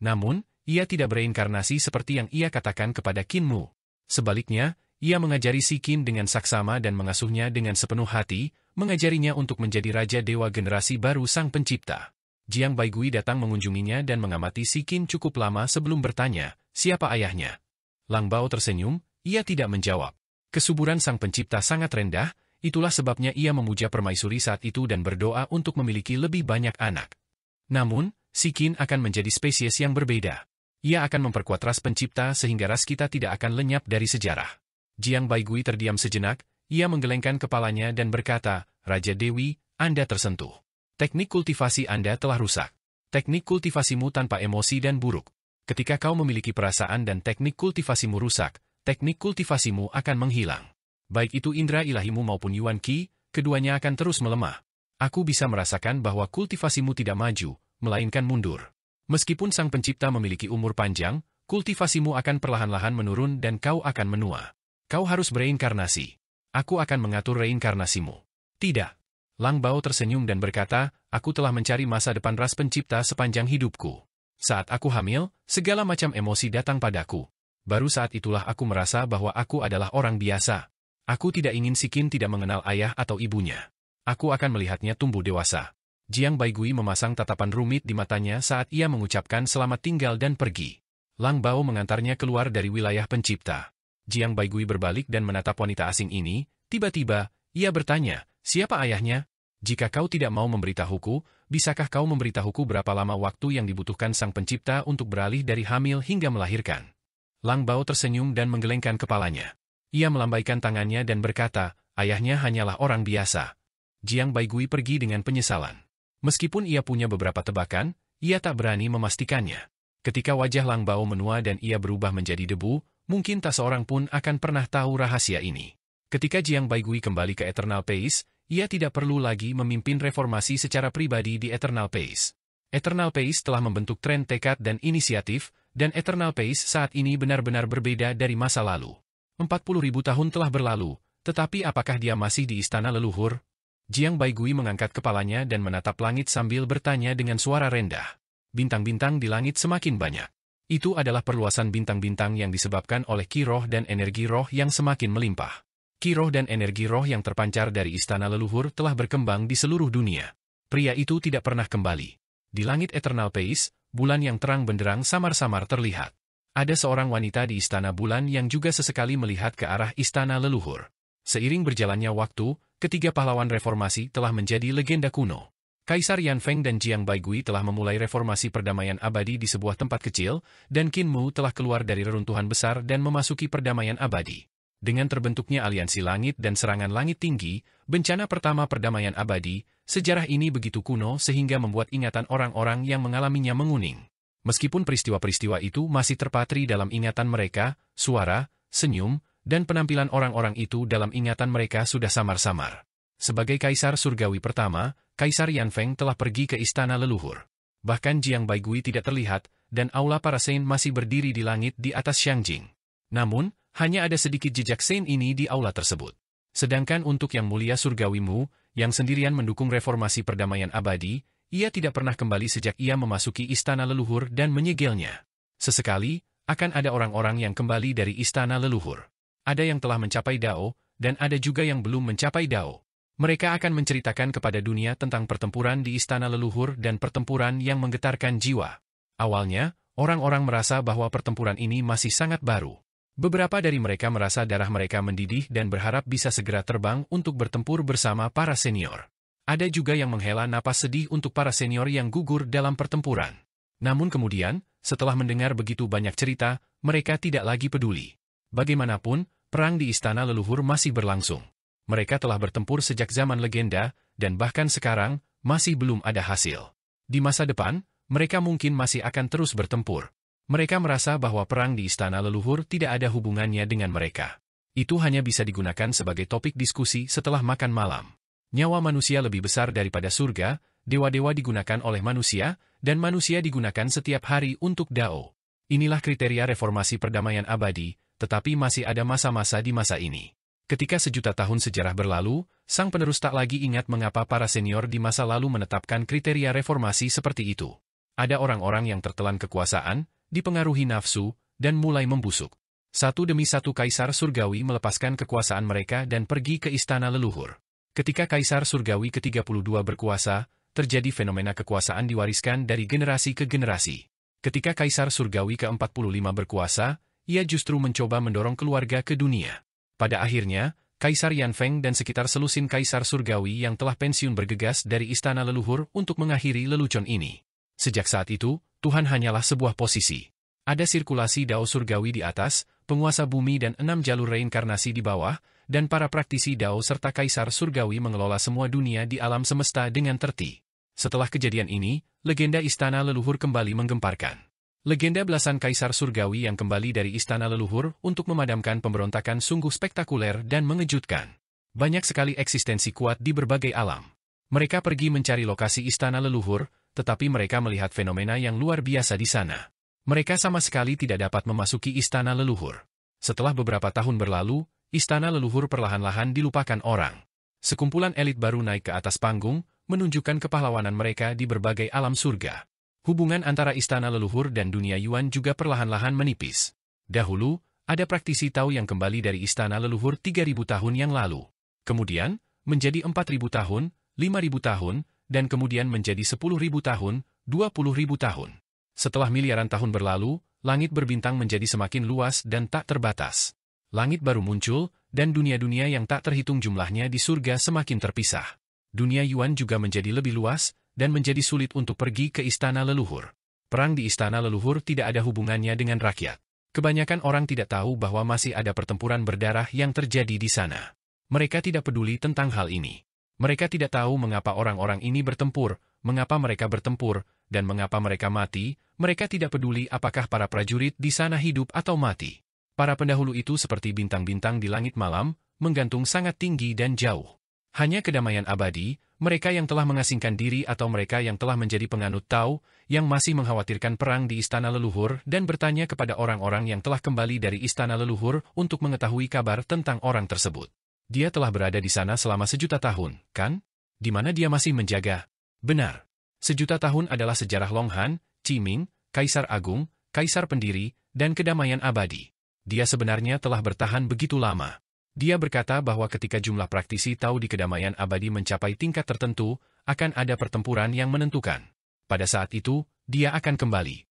Namun, ia tidak bereinkarnasi seperti yang ia katakan kepada Qin Mu. Sebaliknya, ia mengajari Si Qin dengan saksama dan mengasuhnya dengan sepenuh hati, mengajarinya untuk menjadi raja dewa generasi baru sang pencipta. Jiang Baigui datang mengunjunginya dan mengamati Si Qin cukup lama sebelum bertanya, siapa ayahnya. Lang Bao tersenyum, ia tidak menjawab. Kesuburan sang pencipta sangat rendah, itulah sebabnya ia memuja permaisuri saat itu dan berdoa untuk memiliki lebih banyak anak. Namun, Si Qin akan menjadi spesies yang berbeda. Ia akan memperkuat ras pencipta sehingga ras kita tidak akan lenyap dari sejarah. Jiang Baigui terdiam sejenak, ia menggelengkan kepalanya dan berkata, "Raja Dewi, Anda tersentuh. Teknik kultivasi Anda telah rusak. Teknik kultivasimu tanpa emosi dan buruk. Ketika kau memiliki perasaan dan teknik kultivasimu rusak, teknik kultivasimu akan menghilang. Baik itu indera ilahimu maupun Yuan Qi, keduanya akan terus melemah. Aku bisa merasakan bahwa kultivasimu tidak maju, melainkan mundur. Meskipun sang pencipta memiliki umur panjang, kultivasimu akan perlahan-lahan menurun dan kau akan menua. Kau harus bereinkarnasi. Aku akan mengatur reinkarnasimu." "Tidak." Lang Bao tersenyum dan berkata, "Aku telah mencari masa depan ras pencipta sepanjang hidupku. Saat aku hamil, segala macam emosi datang padaku. Baru saat itulah aku merasa bahwa aku adalah orang biasa. Aku tidak ingin Si Qin tidak mengenal ayah atau ibunya. Aku akan melihatnya tumbuh dewasa. Jiang Baigui memasang tatapan rumit di matanya saat ia mengucapkan selamat tinggal dan pergi. Lang Bao mengantarnya keluar dari wilayah pencipta. Jiang Baigui berbalik dan menatap wanita asing ini. Tiba-tiba, ia bertanya, siapa ayahnya? Jika kau tidak mau memberitahuku, bisakah kau memberitahuku berapa lama waktu yang dibutuhkan sang pencipta untuk beralih dari hamil hingga melahirkan? Lang Bao tersenyum dan menggelengkan kepalanya. Ia melambaikan tangannya dan berkata, ayahnya hanyalah orang biasa. Jiang Baigui pergi dengan penyesalan. Meskipun ia punya beberapa tebakan, ia tak berani memastikannya. Ketika wajah Lang Bao menua dan ia berubah menjadi debu, mungkin tak seorang pun akan pernah tahu rahasia ini. Ketika Jiang Baigui kembali ke Eternal Pace, ia tidak perlu lagi memimpin reformasi secara pribadi di Eternal Pace. Eternal Pace telah membentuk tren tekad dan inisiatif, dan Eternal Pace saat ini benar-benar berbeda dari masa lalu. 40.000 tahun telah berlalu, tetapi apakah dia masih di istana leluhur? Jiang Baigui mengangkat kepalanya dan menatap langit sambil bertanya dengan suara rendah. Bintang-bintang di langit semakin banyak. Itu adalah perluasan bintang-bintang yang disebabkan oleh ki roh dan energi roh yang semakin melimpah. Ki roh dan energi roh yang terpancar dari istana leluhur telah berkembang di seluruh dunia. Pria itu tidak pernah kembali. Di langit Eternal Pace, bulan yang terang benderang samar-samar terlihat. Ada seorang wanita di istana bulan yang juga sesekali melihat ke arah istana leluhur. Seiring berjalannya waktu, ketiga pahlawan reformasi telah menjadi legenda kuno. Kaisar Yan Feng dan Jiang Baigui telah memulai reformasi perdamaian abadi di sebuah tempat kecil, dan Qin Mu telah keluar dari reruntuhan besar dan memasuki perdamaian abadi. Dengan terbentuknya aliansi langit dan serangan langit tinggi, bencana pertama perdamaian abadi, sejarah ini begitu kuno sehingga membuat ingatan orang-orang yang mengalaminya menguning. Meskipun peristiwa-peristiwa itu masih terpatri dalam ingatan mereka, suara, senyum, dan penampilan orang-orang itu dalam ingatan mereka sudah samar-samar. Sebagai Kaisar Surgawi pertama, Kaisar Yan Feng telah pergi ke istana leluhur. Bahkan Jiang Baigui tidak terlihat, dan aula para Saint masih berdiri di langit di atas Xiangjing. Namun, hanya ada sedikit jejak Saint ini di aula tersebut. Sedangkan untuk Yang Mulia Surgawi Mu, yang sendirian mendukung reformasi perdamaian abadi, ia tidak pernah kembali sejak ia memasuki istana leluhur dan menyegelnya. Sesekali, akan ada orang-orang yang kembali dari istana leluhur. Ada yang telah mencapai Dao, dan ada juga yang belum mencapai Dao. Mereka akan menceritakan kepada dunia tentang pertempuran di istana leluhur dan pertempuran yang menggetarkan jiwa. Awalnya, orang-orang merasa bahwa pertempuran ini masih sangat baru. Beberapa dari mereka merasa darah mereka mendidih dan berharap bisa segera terbang untuk bertempur bersama para senior. Ada juga yang menghela napas sedih untuk para senior yang gugur dalam pertempuran. Namun kemudian, setelah mendengar begitu banyak cerita, mereka tidak lagi peduli. Bagaimanapun, perang di istana leluhur masih berlangsung. Mereka telah bertempur sejak zaman legenda, dan bahkan sekarang, masih belum ada hasil. Di masa depan, mereka mungkin masih akan terus bertempur. Mereka merasa bahwa perang di istana leluhur tidak ada hubungannya dengan mereka. Itu hanya bisa digunakan sebagai topik diskusi setelah makan malam. Nyawa manusia lebih besar daripada surga, dewa-dewa digunakan oleh manusia, dan manusia digunakan setiap hari untuk Dao. Inilah kriteria reformasi perdamaian abadi, tetapi masih ada masa-masa di masa ini. Ketika sejuta tahun sejarah berlalu, sang penerus tak lagi ingat mengapa para senior di masa lalu menetapkan kriteria reformasi seperti itu. Ada orang-orang yang tertelan kekuasaan, dipengaruhi nafsu, dan mulai membusuk. Satu demi satu kaisar surgawi melepaskan kekuasaan mereka dan pergi ke istana leluhur. Ketika kaisar surgawi ke-32 berkuasa, terjadi fenomena kekuasaan diwariskan dari generasi ke generasi. Ketika kaisar surgawi ke-45 berkuasa, ia justru mencoba mendorong keluarga ke dunia. Pada akhirnya, Kaisar Yan Feng dan sekitar selusin kaisar surgawi yang telah pensiun bergegas dari istana leluhur untuk mengakhiri lelucon ini. Sejak saat itu, Tuhan hanyalah sebuah posisi. Ada sirkulasi Dao surgawi di atas, penguasa bumi dan 6 jalur reinkarnasi di bawah, dan para praktisi Dao serta kaisar surgawi mengelola semua dunia di alam semesta dengan tertib. Setelah kejadian ini, legenda istana leluhur kembali menggemparkan. Legenda belasan kaisar surgawi yang kembali dari istana leluhur untuk memadamkan pemberontakan sungguh spektakuler dan mengejutkan. Banyak sekali eksistensi kuat di berbagai alam. Mereka pergi mencari lokasi istana leluhur, tetapi mereka melihat fenomena yang luar biasa di sana. Mereka sama sekali tidak dapat memasuki istana leluhur. Setelah beberapa tahun berlalu, istana leluhur perlahan-lahan dilupakan orang. Sekumpulan elit baru naik ke atas panggung, menunjukkan kepahlawanan mereka di berbagai alam surga. Hubungan antara istana leluhur dan dunia Yuan juga perlahan-lahan menipis. Dahulu, ada praktisi Tao yang kembali dari istana leluhur 3000 tahun yang lalu. Kemudian, menjadi 4.000 tahun, 5.000 tahun, dan kemudian menjadi 10.000 tahun, 20.000 tahun. Setelah miliaran tahun berlalu, langit berbintang menjadi semakin luas dan tak terbatas. Langit baru muncul, dan dunia-dunia yang tak terhitung jumlahnya di surga semakin terpisah. Dunia Yuan juga menjadi lebih luas, dan menjadi sulit untuk pergi ke istana leluhur. Perang di istana leluhur tidak ada hubungannya dengan rakyat. Kebanyakan orang tidak tahu bahwa masih ada pertempuran berdarah yang terjadi di sana. Mereka tidak peduli tentang hal ini. Mereka tidak tahu mengapa orang-orang ini bertempur, mengapa mereka bertempur, dan mengapa mereka mati. Mereka tidak peduli apakah para prajurit di sana hidup atau mati. Para pendahulu itu seperti bintang-bintang di langit malam, menggantung sangat tinggi dan jauh. Hanya kedamaian abadi, mereka yang telah mengasingkan diri atau mereka yang telah menjadi penganut Tao, yang masih mengkhawatirkan perang di istana leluhur dan bertanya kepada orang-orang yang telah kembali dari istana leluhur untuk mengetahui kabar tentang orang tersebut. Dia telah berada di sana selama 1.000.000 tahun, kan? Di mana dia masih menjaga? Benar. 1.000.000 tahun adalah sejarah Long Han, Qiming, Kaisar Agung, Kaisar Pendiri, dan kedamaian abadi. Dia sebenarnya telah bertahan begitu lama. Dia berkata bahwa ketika jumlah praktisi Tao di kedamaian abadi mencapai tingkat tertentu, akan ada pertempuran yang menentukan. Pada saat itu, dia akan kembali.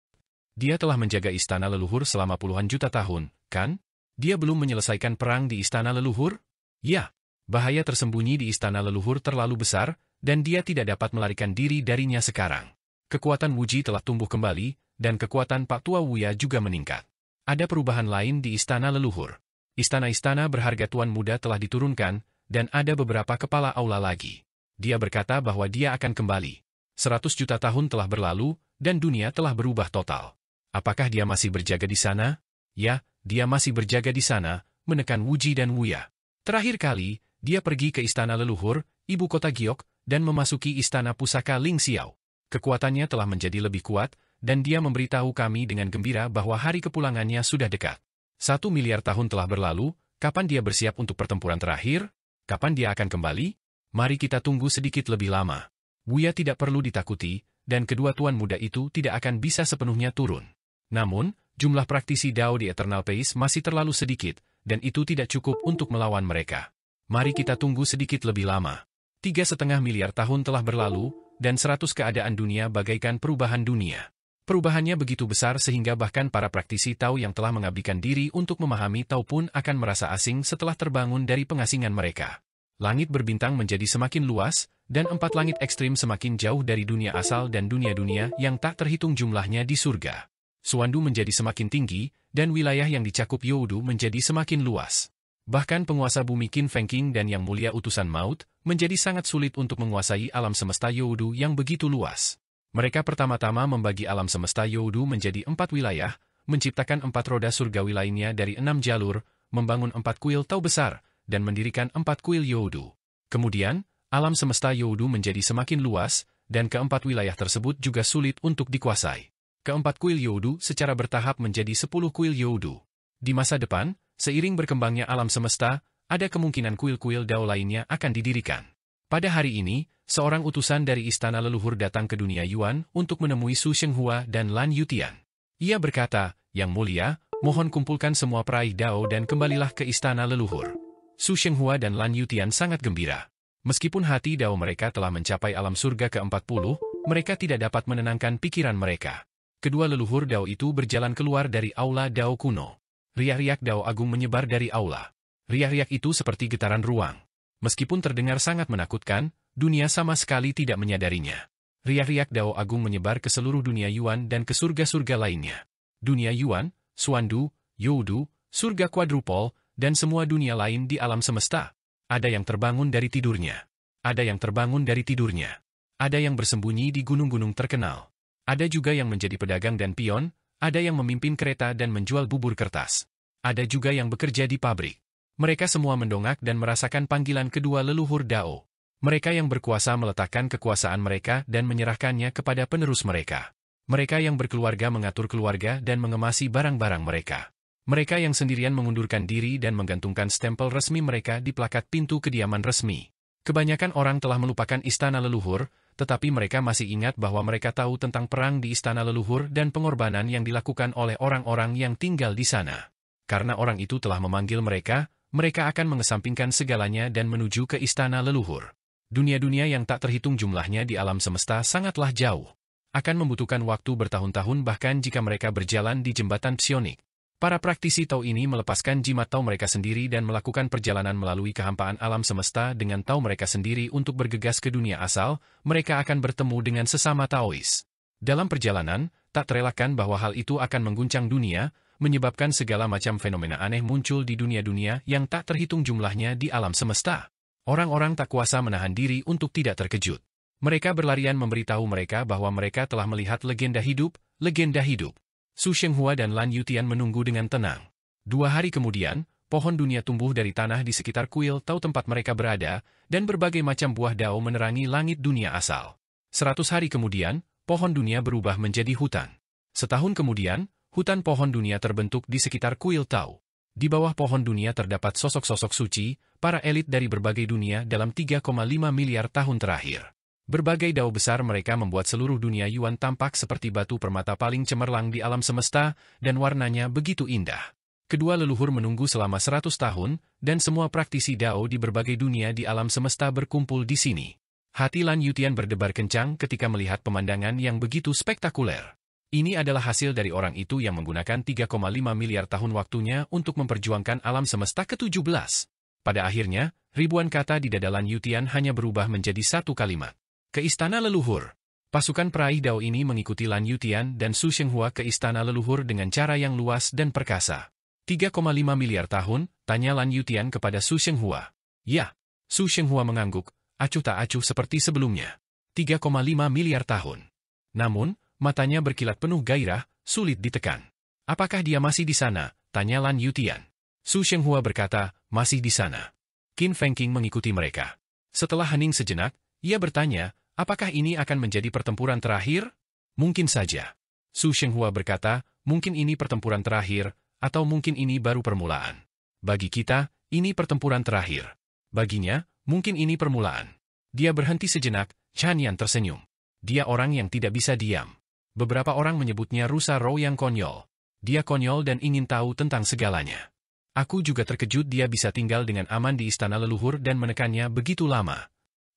Dia telah menjaga istana leluhur selama puluhan juta tahun, kan? Dia belum menyelesaikan perang di istana leluhur? Ya, bahaya tersembunyi di istana leluhur terlalu besar, dan dia tidak dapat melarikan diri darinya sekarang. Kekuatan Wuji telah tumbuh kembali, dan kekuatan Pak Tua Wuya juga meningkat. Ada perubahan lain di istana leluhur. Istana-istana berharga Tuan Muda telah diturunkan, dan ada beberapa kepala aula lagi. Dia berkata bahwa dia akan kembali. 100 juta tahun telah berlalu, dan dunia telah berubah total. Apakah dia masih berjaga di sana? Ya, dia masih berjaga di sana, menekan Wuji dan Wuya. Terakhir kali, dia pergi ke istana leluhur, ibu kota Giok, dan memasuki istana pusaka Ling Xiao. Kekuatannya telah menjadi lebih kuat, dan dia memberitahu kami dengan gembira bahwa hari kepulangannya sudah dekat. 1 miliar tahun telah berlalu, kapan dia bersiap untuk pertempuran terakhir? Kapan dia akan kembali? Mari kita tunggu sedikit lebih lama. Wuya tidak perlu ditakuti, dan kedua tuan muda itu tidak akan bisa sepenuhnya turun. Namun, jumlah praktisi Dao di Eternal Pace masih terlalu sedikit, dan itu tidak cukup untuk melawan mereka. Mari kita tunggu sedikit lebih lama. 3,5 miliar tahun telah berlalu, dan 100 keadaan dunia bagaikan perubahan dunia. Perubahannya begitu besar sehingga bahkan para praktisi Tao yang telah mengabdikan diri untuk memahami Tao pun akan merasa asing setelah terbangun dari pengasingan mereka. Langit berbintang menjadi semakin luas, dan 4 langit ekstrim semakin jauh dari dunia asal dan dunia-dunia yang tak terhitung jumlahnya di surga. Suandu menjadi semakin tinggi, dan wilayah yang dicakup Youdu menjadi semakin luas. Bahkan penguasa bumi Qin Feng King dan Yang Mulia Utusan Maut menjadi sangat sulit untuk menguasai alam semesta Youdu yang begitu luas. Mereka pertama-tama membagi alam semesta Youdu menjadi 4 wilayah, menciptakan 4 roda surgawi lainnya dari 6 jalur, membangun 4 kuil Tao besar, dan mendirikan 4 kuil Youdu. Kemudian, alam semesta Youdu menjadi semakin luas, dan keempat wilayah tersebut juga sulit untuk dikuasai. Keempat kuil Youdu secara bertahap menjadi 10 kuil Youdu. Di masa depan, seiring berkembangnya alam semesta, ada kemungkinan kuil-kuil Dao lainnya akan didirikan. Pada hari ini, seorang utusan dari istana leluhur datang ke dunia Yuan untuk menemui Su Shenghua dan Lan Yutian. Ia berkata, "Yang mulia, mohon kumpulkan semua peraih Dao dan kembalilah ke istana leluhur." Su Shenghua dan Lan Yutian sangat gembira. Meskipun hati Dao mereka telah mencapai alam surga ke-40, mereka tidak dapat menenangkan pikiran mereka. Kedua leluhur Dao itu berjalan keluar dari aula Dao kuno. Riak-riak Dao agung menyebar dari aula. Riak-riak itu seperti getaran ruang. Meskipun terdengar sangat menakutkan, dunia sama sekali tidak menyadarinya. Riak-riak Dao agung menyebar ke seluruh dunia Yuan dan ke surga-surga lainnya. Dunia Yuan, Suandu, Youdu, surga quadruple, dan semua dunia lain di alam semesta. Ada yang terbangun dari tidurnya. Ada yang terbangun dari tidurnya. Ada yang bersembunyi di gunung-gunung terkenal. Ada juga yang menjadi pedagang dan pion, ada yang memimpin kereta dan menjual bubur kertas. Ada juga yang bekerja di pabrik. Mereka semua mendongak dan merasakan panggilan kedua leluhur Dao. Mereka yang berkuasa meletakkan kekuasaan mereka dan menyerahkannya kepada penerus mereka. Mereka yang berkeluarga mengatur keluarga dan mengemasi barang-barang mereka. Mereka yang sendirian mengundurkan diri dan menggantungkan stempel resmi mereka di plakat pintu kediaman resmi. Kebanyakan orang telah melupakan istana leluhur, tetapi mereka masih ingat bahwa mereka tahu tentang perang di istana leluhur dan pengorbanan yang dilakukan oleh orang-orang yang tinggal di sana. Karena orang itu telah memanggil mereka, mereka akan mengesampingkan segalanya dan menuju ke istana leluhur. Dunia-dunia yang tak terhitung jumlahnya di alam semesta sangatlah jauh. Akan membutuhkan waktu bertahun-tahun bahkan jika mereka berjalan di jembatan psionik. Para praktisi Tao ini melepaskan jimat Tao mereka sendiri dan melakukan perjalanan melalui kehampaan alam semesta dengan Tao mereka sendiri untuk bergegas ke dunia asal, mereka akan bertemu dengan sesama Taois. Dalam perjalanan, tak terelakkan bahwa hal itu akan mengguncang dunia, menyebabkan segala macam fenomena aneh muncul di dunia-dunia yang tak terhitung jumlahnya di alam semesta. Orang-orang tak kuasa menahan diri untuk tidak terkejut. Mereka berlarian memberitahu mereka bahwa mereka telah melihat legenda hidup, legenda hidup. Su Shenghua dan Lan Yutian menunggu dengan tenang. 2 hari kemudian, pohon dunia tumbuh dari tanah di sekitar kuil Tao tempat mereka berada, dan berbagai macam buah dao menerangi langit dunia asal. 100 hari kemudian, pohon dunia berubah menjadi hutan. Setahun kemudian, hutan pohon dunia terbentuk di sekitar kuil Tao. Di bawah pohon dunia terdapat sosok-sosok suci, para elit dari berbagai dunia dalam 3,5 miliar tahun terakhir. Berbagai dao besar mereka membuat seluruh dunia Yuan tampak seperti batu permata paling cemerlang di alam semesta, dan warnanya begitu indah. Kedua leluhur menunggu selama 100 tahun, dan semua praktisi dao di berbagai dunia di alam semesta berkumpul di sini. Hati Lan Yutian berdebar kencang ketika melihat pemandangan yang begitu spektakuler. Ini adalah hasil dari orang itu yang menggunakan 3,5 miliar tahun waktunya untuk memperjuangkan alam semesta ke-17. Pada akhirnya, ribuan kata di dada Lan Yutian hanya berubah menjadi satu kalimat. Ke istana leluhur. Pasukan peraih dao ini mengikuti Lan Yutian dan Su Shenghua ke istana leluhur dengan cara yang luas dan perkasa. 3,5 miliar tahun, tanya Lan Yutian kepada Su Shenghua. Ya, Su Shenghua mengangguk, acuh tak acuh seperti sebelumnya. 3,5 miliar tahun. Namun, matanya berkilat penuh gairah, sulit ditekan. Apakah dia masih di sana? Tanya Lan Yutian. Su Shenghua berkata, masih di sana. Qin Fengqing mengikuti mereka. Setelah hening sejenak, ia bertanya, apakah ini akan menjadi pertempuran terakhir? Mungkin saja. Su Shenghua berkata, mungkin ini pertempuran terakhir, atau mungkin ini baru permulaan. Bagi kita, ini pertempuran terakhir. Baginya, mungkin ini permulaan. Dia berhenti sejenak, Chan Yan tersenyum. Dia orang yang tidak bisa diam. Beberapa orang menyebutnya rusa roh yang konyol. Dia konyol dan ingin tahu tentang segalanya. Aku juga terkejut dia bisa tinggal dengan aman di istana leluhur dan menekannya begitu lama.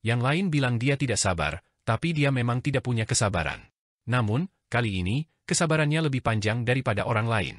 Yang lain bilang dia tidak sabar, tapi dia memang tidak punya kesabaran. Namun, kali ini, kesabarannya lebih panjang daripada orang lain.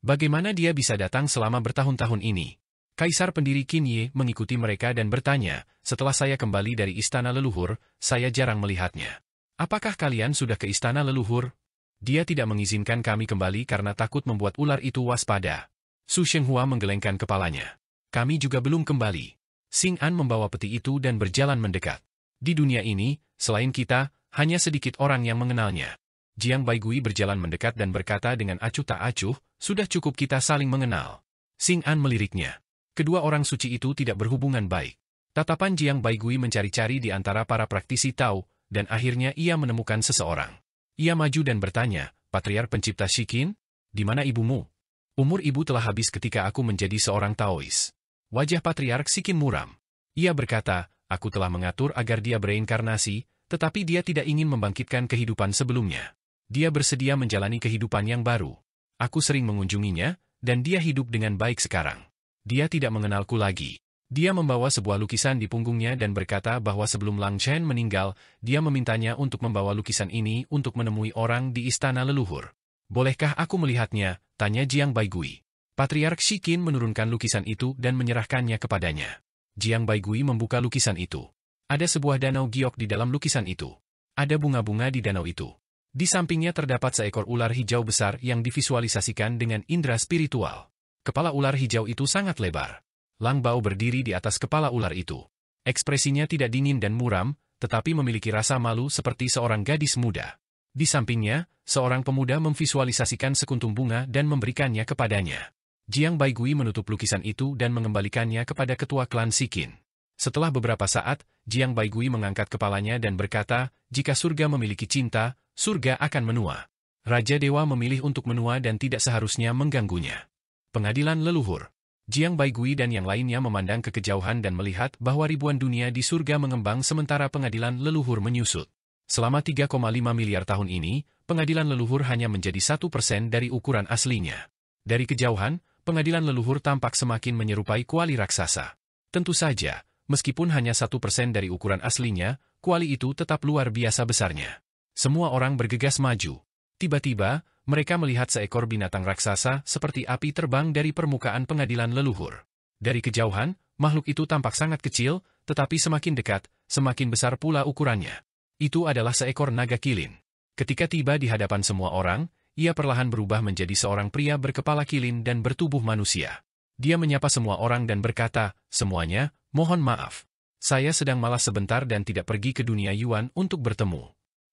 Bagaimana dia bisa datang selama bertahun-tahun ini? Kaisar pendiri Qin Ye mengikuti mereka dan bertanya, setelah saya kembali dari istana leluhur, saya jarang melihatnya. Apakah kalian sudah ke istana leluhur? Dia tidak mengizinkan kami kembali karena takut membuat ular itu waspada. Su Shenghua menggelengkan kepalanya. Kami juga belum kembali. Xing An membawa peti itu dan berjalan mendekat. Di dunia ini, selain kita, hanya sedikit orang yang mengenalnya. Jiang Baigui berjalan mendekat dan berkata dengan acuh tak acuh, sudah cukup kita saling mengenal. Xing An meliriknya. Kedua orang suci itu tidak berhubungan baik. Tatapan Jiang Baigui mencari-cari di antara para praktisi Tao, dan akhirnya ia menemukan seseorang. Ia maju dan bertanya, Patriark pencipta Shikin, di mana ibumu? Umur ibu telah habis ketika aku menjadi seorang Taois. Wajah Patriark Shikin muram. Ia berkata, aku telah mengatur agar dia bereinkarnasi, tetapi dia tidak ingin membangkitkan kehidupan sebelumnya. Dia bersedia menjalani kehidupan yang baru. Aku sering mengunjunginya, dan dia hidup dengan baik sekarang. Dia tidak mengenalku lagi. Dia membawa sebuah lukisan di punggungnya dan berkata bahwa sebelum Lang Chen meninggal, dia memintanya untuk membawa lukisan ini untuk menemui orang di istana leluhur. Bolehkah aku melihatnya? Tanya Jiang Baigui. Patriark Shikin menurunkan lukisan itu dan menyerahkannya kepadanya. Jiang Baigui membuka lukisan itu. Ada sebuah danau giok di dalam lukisan itu. Ada bunga-bunga di danau itu. Di sampingnya terdapat seekor ular hijau besar yang divisualisasikan dengan indera spiritual. Kepala ular hijau itu sangat lebar. Lang Bao berdiri di atas kepala ular itu. Ekspresinya tidak dingin dan muram, tetapi memiliki rasa malu seperti seorang gadis muda. Di sampingnya, seorang pemuda memvisualisasikan sekuntum bunga dan memberikannya kepadanya. Jiang Baigui menutup lukisan itu dan mengembalikannya kepada ketua klan Shikin. Setelah beberapa saat, Jiang Baigui mengangkat kepalanya dan berkata, jika surga memiliki cinta, surga akan menua. Raja Dewa memilih untuk menua dan tidak seharusnya mengganggunya. Pengadilan leluhur. Jiang Baigui dan yang lainnya memandang ke kejauhan dan melihat bahwa ribuan dunia di surga mengembang sementara pengadilan leluhur menyusut. Selama 3,5 miliar tahun ini, pengadilan leluhur hanya menjadi 1% dari ukuran aslinya. Dari kejauhan, pengadilan leluhur tampak semakin menyerupai kuali raksasa. Tentu saja, meskipun hanya 1% dari ukuran aslinya, kuali itu tetap luar biasa besarnya. Semua orang bergegas maju. Tiba-tiba, mereka melihat seekor binatang raksasa seperti api terbang dari permukaan pengadilan leluhur. Dari kejauhan, makhluk itu tampak sangat kecil, tetapi semakin dekat, semakin besar pula ukurannya. Itu adalah seekor naga kilin. Ketika tiba di hadapan semua orang, ia perlahan berubah menjadi seorang pria berkepala kilin dan bertubuh manusia. Dia menyapa semua orang dan berkata, "Semuanya, mohon maaf. Saya sedang malas sebentar dan tidak pergi ke dunia Yuan untuk bertemu."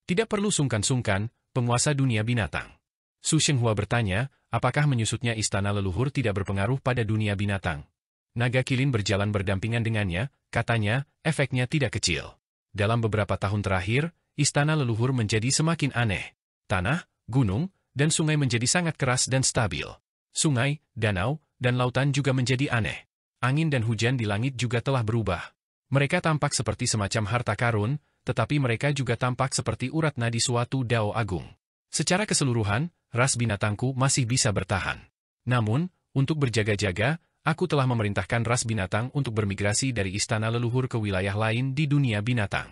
Tidak perlu sungkan-sungkan, penguasa dunia binatang. Su Shenghua bertanya, apakah menyusutnya istana leluhur tidak berpengaruh pada dunia binatang? Naga kilin berjalan berdampingan dengannya, katanya, efeknya tidak kecil. Dalam beberapa tahun terakhir, istana leluhur menjadi semakin aneh. Tanah, gunung, dan sungai menjadi sangat keras dan stabil. Sungai, danau, dan lautan juga menjadi aneh. Angin dan hujan di langit juga telah berubah. Mereka tampak seperti semacam harta karun, tetapi mereka juga tampak seperti urat nadi suatu dao agung. Secara keseluruhan, ras binatangku masih bisa bertahan. Namun, untuk berjaga-jaga, aku telah memerintahkan ras binatang untuk bermigrasi dari istana leluhur ke wilayah lain di dunia binatang.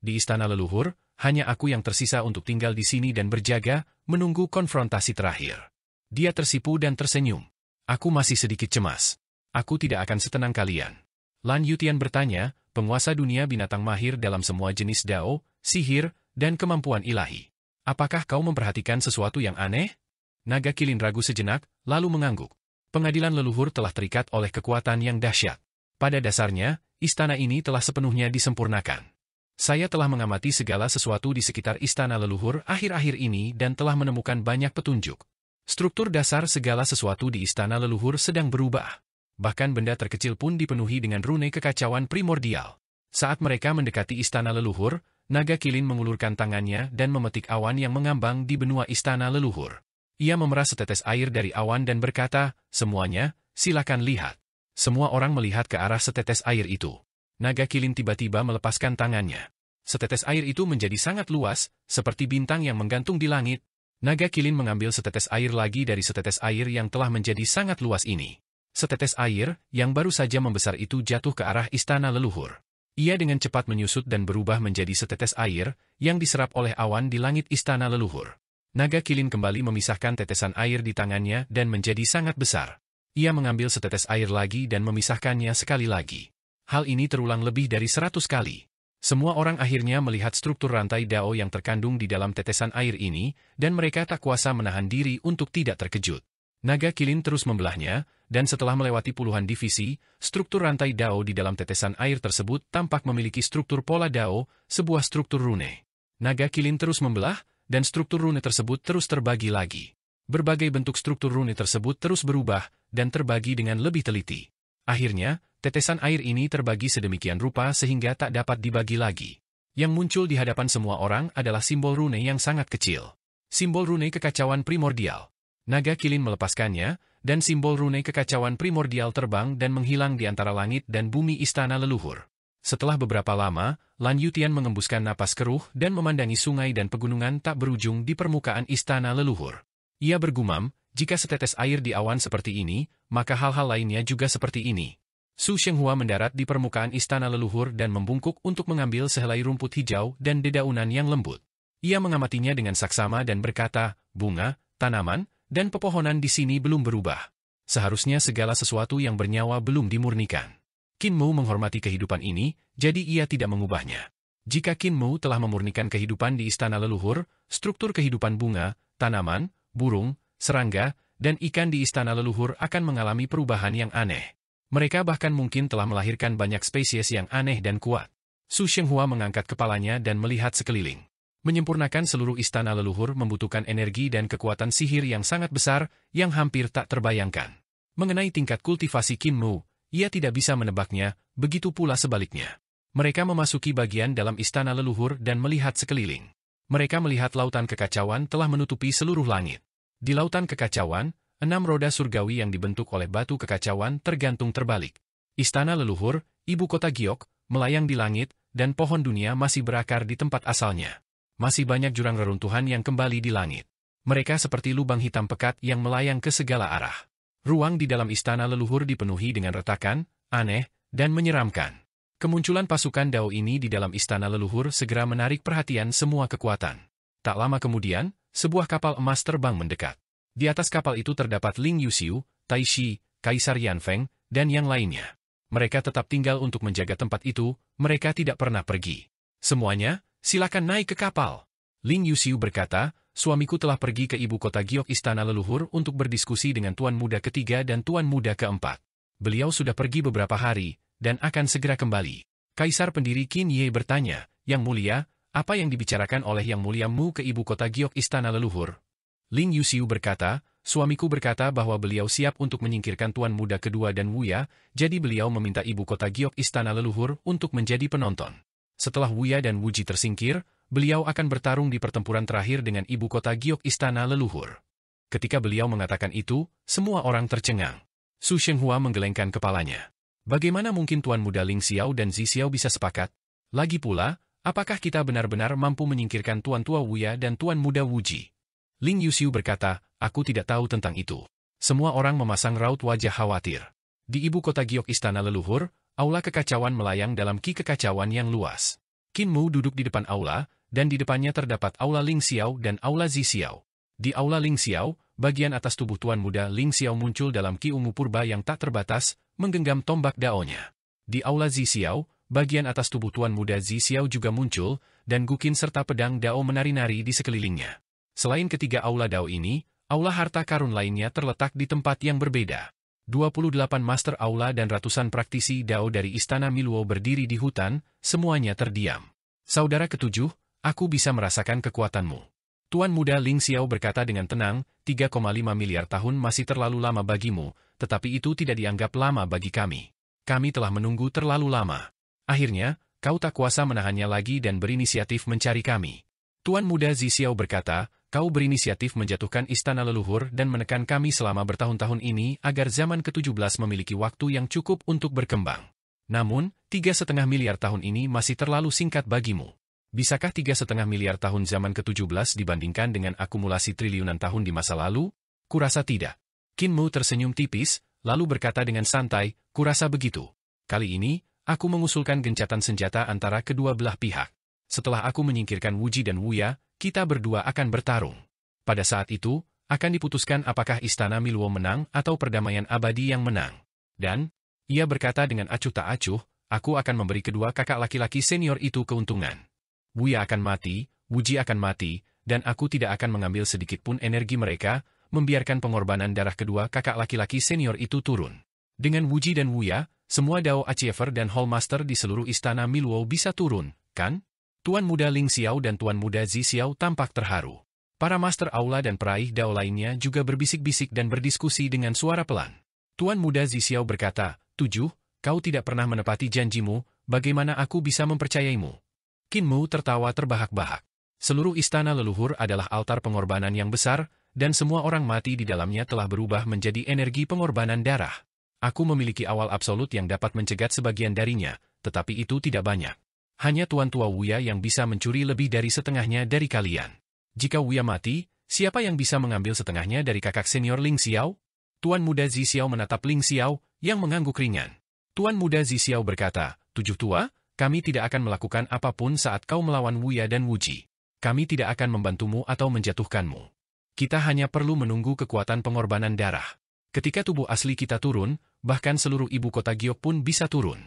Di istana leluhur, hanya aku yang tersisa untuk tinggal di sini dan berjaga, menunggu konfrontasi terakhir. Dia tersipu dan tersenyum. Aku masih sedikit cemas. Aku tidak akan setenang kalian. Lan Yutian bertanya, penguasa dunia binatang mahir dalam semua jenis dao, sihir, dan kemampuan ilahi. Apakah kau memperhatikan sesuatu yang aneh? Naga kilin ragu sejenak, lalu mengangguk. Pengadilan leluhur telah terikat oleh kekuatan yang dahsyat. Pada dasarnya, istana ini telah sepenuhnya disempurnakan. Saya telah mengamati segala sesuatu di sekitar istana leluhur akhir-akhir ini dan telah menemukan banyak petunjuk. Struktur dasar segala sesuatu di istana leluhur sedang berubah. Bahkan benda terkecil pun dipenuhi dengan rune kekacauan primordial. Saat mereka mendekati istana leluhur, naga kilin mengulurkan tangannya dan memetik awan yang mengambang di benua istana leluhur. Ia memeras setetes air dari awan dan berkata, "Semuanya, silakan lihat." Semua orang melihat ke arah setetes air itu. Naga kilin tiba-tiba melepaskan tangannya. Setetes air itu menjadi sangat luas, seperti bintang yang menggantung di langit. Naga kilin mengambil setetes air lagi dari setetes air yang telah menjadi sangat luas ini. Setetes air, yang baru saja membesar itu jatuh ke arah istana leluhur. Ia dengan cepat menyusut dan berubah menjadi setetes air, yang diserap oleh awan di langit istana leluhur. Naga kilin kembali memisahkan tetesan air di tangannya dan menjadi sangat besar. Ia mengambil setetes air lagi dan memisahkannya sekali lagi. Hal ini terulang lebih dari 100 kali. Semua orang akhirnya melihat struktur rantai dao yang terkandung di dalam tetesan air ini, dan mereka tak kuasa menahan diri untuk tidak terkejut. Naga kilin terus membelahnya, dan setelah melewati puluhan divisi, struktur rantai dao di dalam tetesan air tersebut tampak memiliki struktur pola dao, sebuah struktur rune. Naga kilin terus membelah, dan struktur rune tersebut terus terbagi lagi. Berbagai bentuk struktur rune tersebut terus berubah, dan terbagi dengan lebih teliti. Akhirnya, tetesan air ini terbagi sedemikian rupa sehingga tak dapat dibagi lagi. Yang muncul di hadapan semua orang adalah simbol rune yang sangat kecil. Simbol rune kekacauan primordial. Naga kilin melepaskannya, dan simbol rune kekacauan primordial terbang dan menghilang di antara langit dan bumi istana leluhur. Setelah beberapa lama, Lan Yutian mengembuskan napas keruh dan memandangi sungai dan pegunungan tak berujung di permukaan istana leluhur. Ia bergumam, jika setetes air di awan seperti ini, maka hal-hal lainnya juga seperti ini. Su Shenghua mendarat di permukaan istana leluhur dan membungkuk untuk mengambil sehelai rumput hijau dan dedaunan yang lembut. Ia mengamatinya dengan saksama dan berkata, bunga, tanaman, dan pepohonan di sini belum berubah. Seharusnya segala sesuatu yang bernyawa belum dimurnikan. Qin Mu menghormati kehidupan ini, jadi ia tidak mengubahnya. Jika Qin Mu telah memurnikan kehidupan di istana leluhur, struktur kehidupan bunga, tanaman, burung, serangga, dan ikan di istana leluhur akan mengalami perubahan yang aneh. Mereka bahkan mungkin telah melahirkan banyak spesies yang aneh dan kuat. Su Shenghua mengangkat kepalanya dan melihat sekeliling. Menyempurnakan seluruh istana leluhur membutuhkan energi dan kekuatan sihir yang sangat besar, yang hampir tak terbayangkan. Mengenai tingkat kultivasi Qin Mu, ia tidak bisa menebaknya, begitu pula sebaliknya. Mereka memasuki bagian dalam istana leluhur dan melihat sekeliling. Mereka melihat lautan kekacauan telah menutupi seluruh langit. Di lautan kekacauan, 6 roda surgawi yang dibentuk oleh batu kekacauan tergantung terbalik. Istana leluhur, ibu kota Giok, melayang di langit, dan pohon dunia masih berakar di tempat asalnya. Masih banyak jurang reruntuhan yang kembali di langit. Mereka seperti lubang hitam pekat yang melayang ke segala arah. Ruang di dalam istana leluhur dipenuhi dengan retakan, aneh, dan menyeramkan. Kemunculan pasukan Dao ini di dalam istana leluhur segera menarik perhatian semua kekuatan. Tak lama kemudian, sebuah kapal emas terbang mendekat. Di atas kapal itu terdapat Ling Yuxiu, Tai Shi, Kaisar Yanfeng, dan yang lainnya. Mereka tetap tinggal untuk menjaga tempat itu, mereka tidak pernah pergi. Semuanya, silakan naik ke kapal. Ling Yuxiu berkata, suamiku telah pergi ke ibu kota Giok istana leluhur untuk berdiskusi dengan Tuan Muda ketiga dan Tuan Muda keempat. Beliau sudah pergi beberapa hari, dan akan segera kembali. Kaisar pendiri Qin Ye bertanya, Yang Mulia, apa yang dibicarakan oleh Yang Mulia Mu ke ibu kota Giok istana leluhur? Ling Yuxiu berkata, suamiku berkata bahwa beliau siap untuk menyingkirkan Tuan Muda kedua dan Wuya, jadi beliau meminta ibu kota Giok istana leluhur untuk menjadi penonton. Setelah Wuya dan Wuji tersingkir, beliau akan bertarung di pertempuran terakhir dengan ibu kota Giok istana leluhur. Ketika beliau mengatakan itu, semua orang tercengang. Su Shenghua menggelengkan kepalanya. Bagaimana mungkin Tuan Muda Ling Xiao dan Zi Xiao bisa sepakat? Lagi pula, apakah kita benar-benar mampu menyingkirkan Tuan Tua Wuya dan Tuan Muda Wuji? Ling Yuxiu berkata, aku tidak tahu tentang itu. Semua orang memasang raut wajah khawatir. Di ibu kota Giok istana leluhur, aula kekacauan melayang dalam ki kekacauan yang luas. Qin Mu duduk di depan aula, dan di depannya terdapat aula Ling Xiao dan aula Zi Xiao. Di aula Ling Xiao, bagian atas tubuh Tuan Muda Ling Xiao muncul dalam ki ungu purba yang tak terbatas, menggenggam tombak daonya. Di aula Zi Xiao, bagian atas tubuh Tuan Muda Zi Xiao juga muncul, dan gukin serta pedang dao menari-nari di sekelilingnya. Selain ketiga aula dao ini, aula harta karun lainnya terletak di tempat yang berbeda. 28 master aula dan ratusan praktisi dao dari istana Miluo berdiri di hutan, semuanya terdiam. Saudara ketujuh, aku bisa merasakan kekuatanmu. Tuan Muda Ling Xiao berkata dengan tenang, 3,5 miliar tahun masih terlalu lama bagimu, tetapi itu tidak dianggap lama bagi kami. Kami telah menunggu terlalu lama. Akhirnya, kau tak kuasa menahannya lagi dan berinisiatif mencari kami. Tuan Muda Zi Xiao berkata, kau berinisiatif menjatuhkan istana leluhur dan menekan kami selama bertahun-tahun ini agar zaman ke-17 memiliki waktu yang cukup untuk berkembang. Namun, 3,5 miliar tahun ini masih terlalu singkat bagimu. Bisakah 3,5 miliar tahun zaman ke-17 dibandingkan dengan akumulasi triliunan tahun di masa lalu? Kurasa tidak. Qin Mu tersenyum tipis, lalu berkata dengan santai, kurasa begitu. Kali ini, aku mengusulkan gencatan senjata antara kedua belah pihak. Setelah aku menyingkirkan Wuji dan Wuya, kita berdua akan bertarung. Pada saat itu, akan diputuskan apakah istana Miluo menang atau perdamaian abadi yang menang. Dan, ia berkata dengan acuh tak acuh, aku akan memberi kedua kakak laki-laki senior itu keuntungan. Wuya akan mati, Wuji akan mati, dan aku tidak akan mengambil sedikit pun energi mereka, membiarkan pengorbanan darah kedua kakak laki-laki senior itu turun. Dengan Wuji dan Wuya, semua Dao Achiever dan Hallmaster di seluruh istana Miluo bisa turun, kan? Tuan Muda Ling Xiao dan Tuan Muda Zi Xiao tampak terharu. Para master aula dan peraih Dao lainnya juga berbisik-bisik dan berdiskusi dengan suara pelan. Tuan Muda Zi Xiao berkata, 7, kau tidak pernah menepati janjimu, bagaimana aku bisa mempercayaimu? Qin Mu tertawa terbahak-bahak. Seluruh istana leluhur adalah altar pengorbanan yang besar, dan semua orang mati di dalamnya telah berubah menjadi energi pengorbanan darah. Aku memiliki awal absolut yang dapat mencegat sebagian darinya, tetapi itu tidak banyak. Hanya Tuan Tua Wuya yang bisa mencuri lebih dari setengahnya dari kalian. Jika Wuya mati, siapa yang bisa mengambil setengahnya dari kakak senior Ling Xiao? Tuan Muda Zi Xiao menatap Ling Xiao, yang mengangguk ringan. Tuan Muda Zi Xiao berkata, 7 tua, kami tidak akan melakukan apapun saat kau melawan Wuya dan Wuji. Kami tidak akan membantumu atau menjatuhkanmu. Kita hanya perlu menunggu kekuatan pengorbanan darah. Ketika tubuh asli kita turun, bahkan seluruh ibu kota Giok pun bisa turun.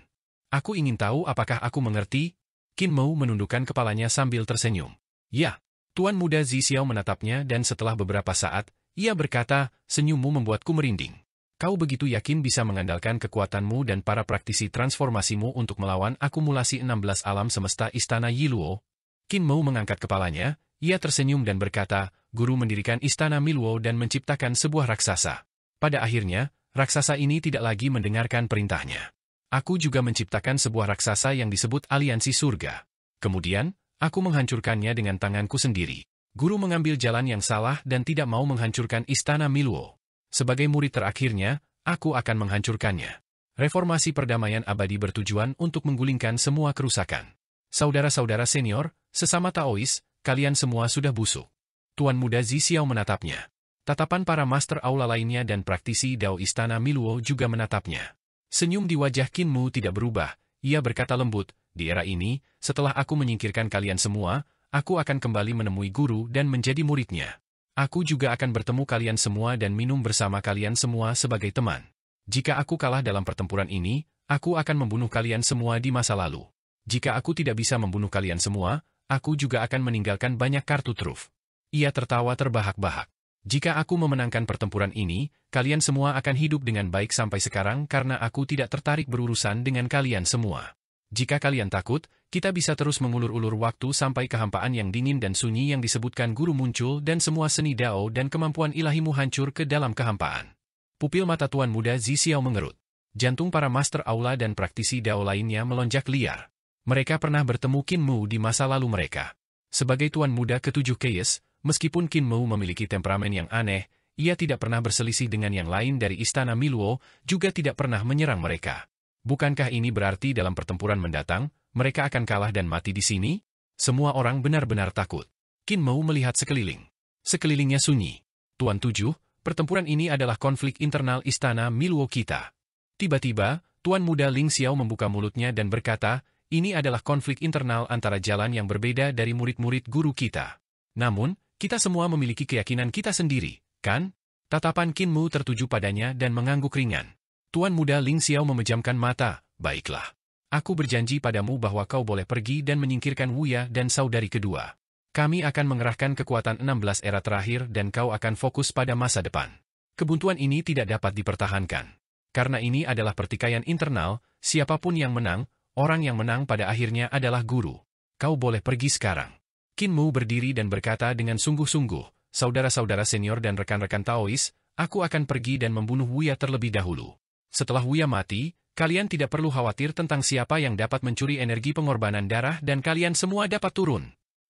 Aku ingin tahu apakah aku mengerti? Qin Mu menundukkan kepalanya sambil tersenyum. Ya. Tuan Muda Zi Xiao menatapnya dan setelah beberapa saat, ia berkata, senyummu membuatku merinding. Kau begitu yakin bisa mengandalkan kekuatanmu dan para praktisi transformasimu untuk melawan akumulasi 16 alam semesta istana Yiluo? Qin Mu mengangkat kepalanya, ia tersenyum dan berkata, guru mendirikan istana Miluo dan menciptakan sebuah raksasa. Pada akhirnya, raksasa ini tidak lagi mendengarkan perintahnya. Aku juga menciptakan sebuah raksasa yang disebut Aliansi Surga. Kemudian, aku menghancurkannya dengan tanganku sendiri. Guru mengambil jalan yang salah dan tidak mau menghancurkan istana Miluo. Sebagai murid terakhirnya, aku akan menghancurkannya. Reformasi perdamaian abadi bertujuan untuk menggulingkan semua kerusakan. Saudara-saudara senior, sesama Taois, kalian semua sudah busuk. Tuan Muda Zi Xiao menatapnya. Tatapan para master aula lainnya dan praktisi Dao Istana Miluo juga menatapnya. Senyum di wajah Qin Mu tidak berubah, ia berkata lembut, di era ini, setelah aku menyingkirkan kalian semua, aku akan kembali menemui guru dan menjadi muridnya. Aku juga akan bertemu kalian semua dan minum bersama kalian semua sebagai teman. Jika aku kalah dalam pertempuran ini, aku akan membunuh kalian semua di masa lalu. Jika aku tidak bisa membunuh kalian semua, aku juga akan meninggalkan banyak kartu truf. Ia tertawa terbahak-bahak. Jika aku memenangkan pertempuran ini, kalian semua akan hidup dengan baik sampai sekarang karena aku tidak tertarik berurusan dengan kalian semua. Jika kalian takut, kita bisa terus mengulur-ulur waktu sampai kehampaan yang dingin dan sunyi yang disebutkan guru muncul dan semua seni Dao dan kemampuan ilahimu hancur ke dalam kehampaan. Pupil mata Tuan Muda Zi Xiao mengerut. Jantung para master aula dan praktisi Dao lainnya melonjak liar. Mereka pernah bertemu Qin Mu di masa lalu mereka. Sebagai Tuan Muda ke-7 Keis, meskipun Qin Mu memiliki temperamen yang aneh, ia tidak pernah berselisih dengan yang lain dari Istana Miluo, juga tidak pernah menyerang mereka. Bukankah ini berarti dalam pertempuran mendatang, mereka akan kalah dan mati di sini? Semua orang benar-benar takut. Qin Mu melihat sekeliling. Sekelilingnya sunyi. Tuan 7, pertempuran ini adalah konflik internal Istana Miluo kita. Tiba-tiba, Tuan Muda Ling Xiao membuka mulutnya dan berkata, ini adalah konflik internal antara jalan yang berbeda dari murid-murid guru kita. Namun, kita semua memiliki keyakinan kita sendiri, kan? Tatapan Qin Mu tertuju padanya dan mengangguk ringan. Tuan Muda Ling Xiao memejamkan mata, baiklah. Aku berjanji padamu bahwa kau boleh pergi dan menyingkirkan Wuya dan saudari kedua. Kami akan mengerahkan kekuatan 16 era terakhir dan kau akan fokus pada masa depan. Kebuntuan ini tidak dapat dipertahankan. Karena ini adalah pertikaian internal, siapapun yang menang, orang yang menang pada akhirnya adalah guru. Kau boleh pergi sekarang. Qin Mu berdiri dan berkata dengan sungguh-sungguh, saudara-saudara senior dan rekan-rekan Taois, aku akan pergi dan membunuh Wuya terlebih dahulu. Setelah Wuya mati, kalian tidak perlu khawatir tentang siapa yang dapat mencuri energi pengorbanan darah dan kalian semua dapat turun.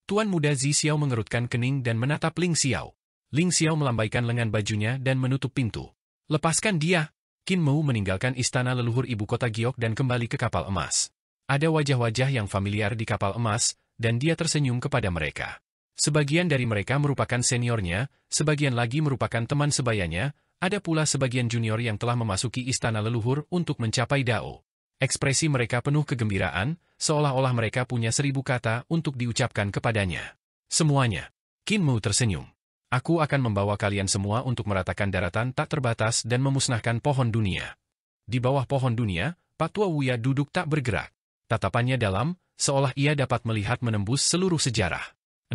Tuan Muda Zi Xiao mengerutkan kening dan menatap Ling Xiao. Ling Xiao melambaikan lengan bajunya dan menutup pintu. Lepaskan dia! Qin Mu meninggalkan istana leluhur ibu kota Giok dan kembali ke kapal emas. Ada wajah-wajah yang familiar di kapal emas, dan dia tersenyum kepada mereka. Sebagian dari mereka merupakan seniornya, sebagian lagi merupakan teman sebayanya, ada pula sebagian junior yang telah memasuki istana leluhur untuk mencapai Dao. Ekspresi mereka penuh kegembiraan, seolah-olah mereka punya 1000 kata untuk diucapkan kepadanya. Semuanya. Qin Mu tersenyum. Aku akan membawa kalian semua untuk meratakan daratan tak terbatas dan memusnahkan pohon dunia. Di bawah pohon dunia, Pak Tua Wuya duduk tak bergerak. Tatapannya dalam, seolah ia dapat melihat menembus seluruh sejarah.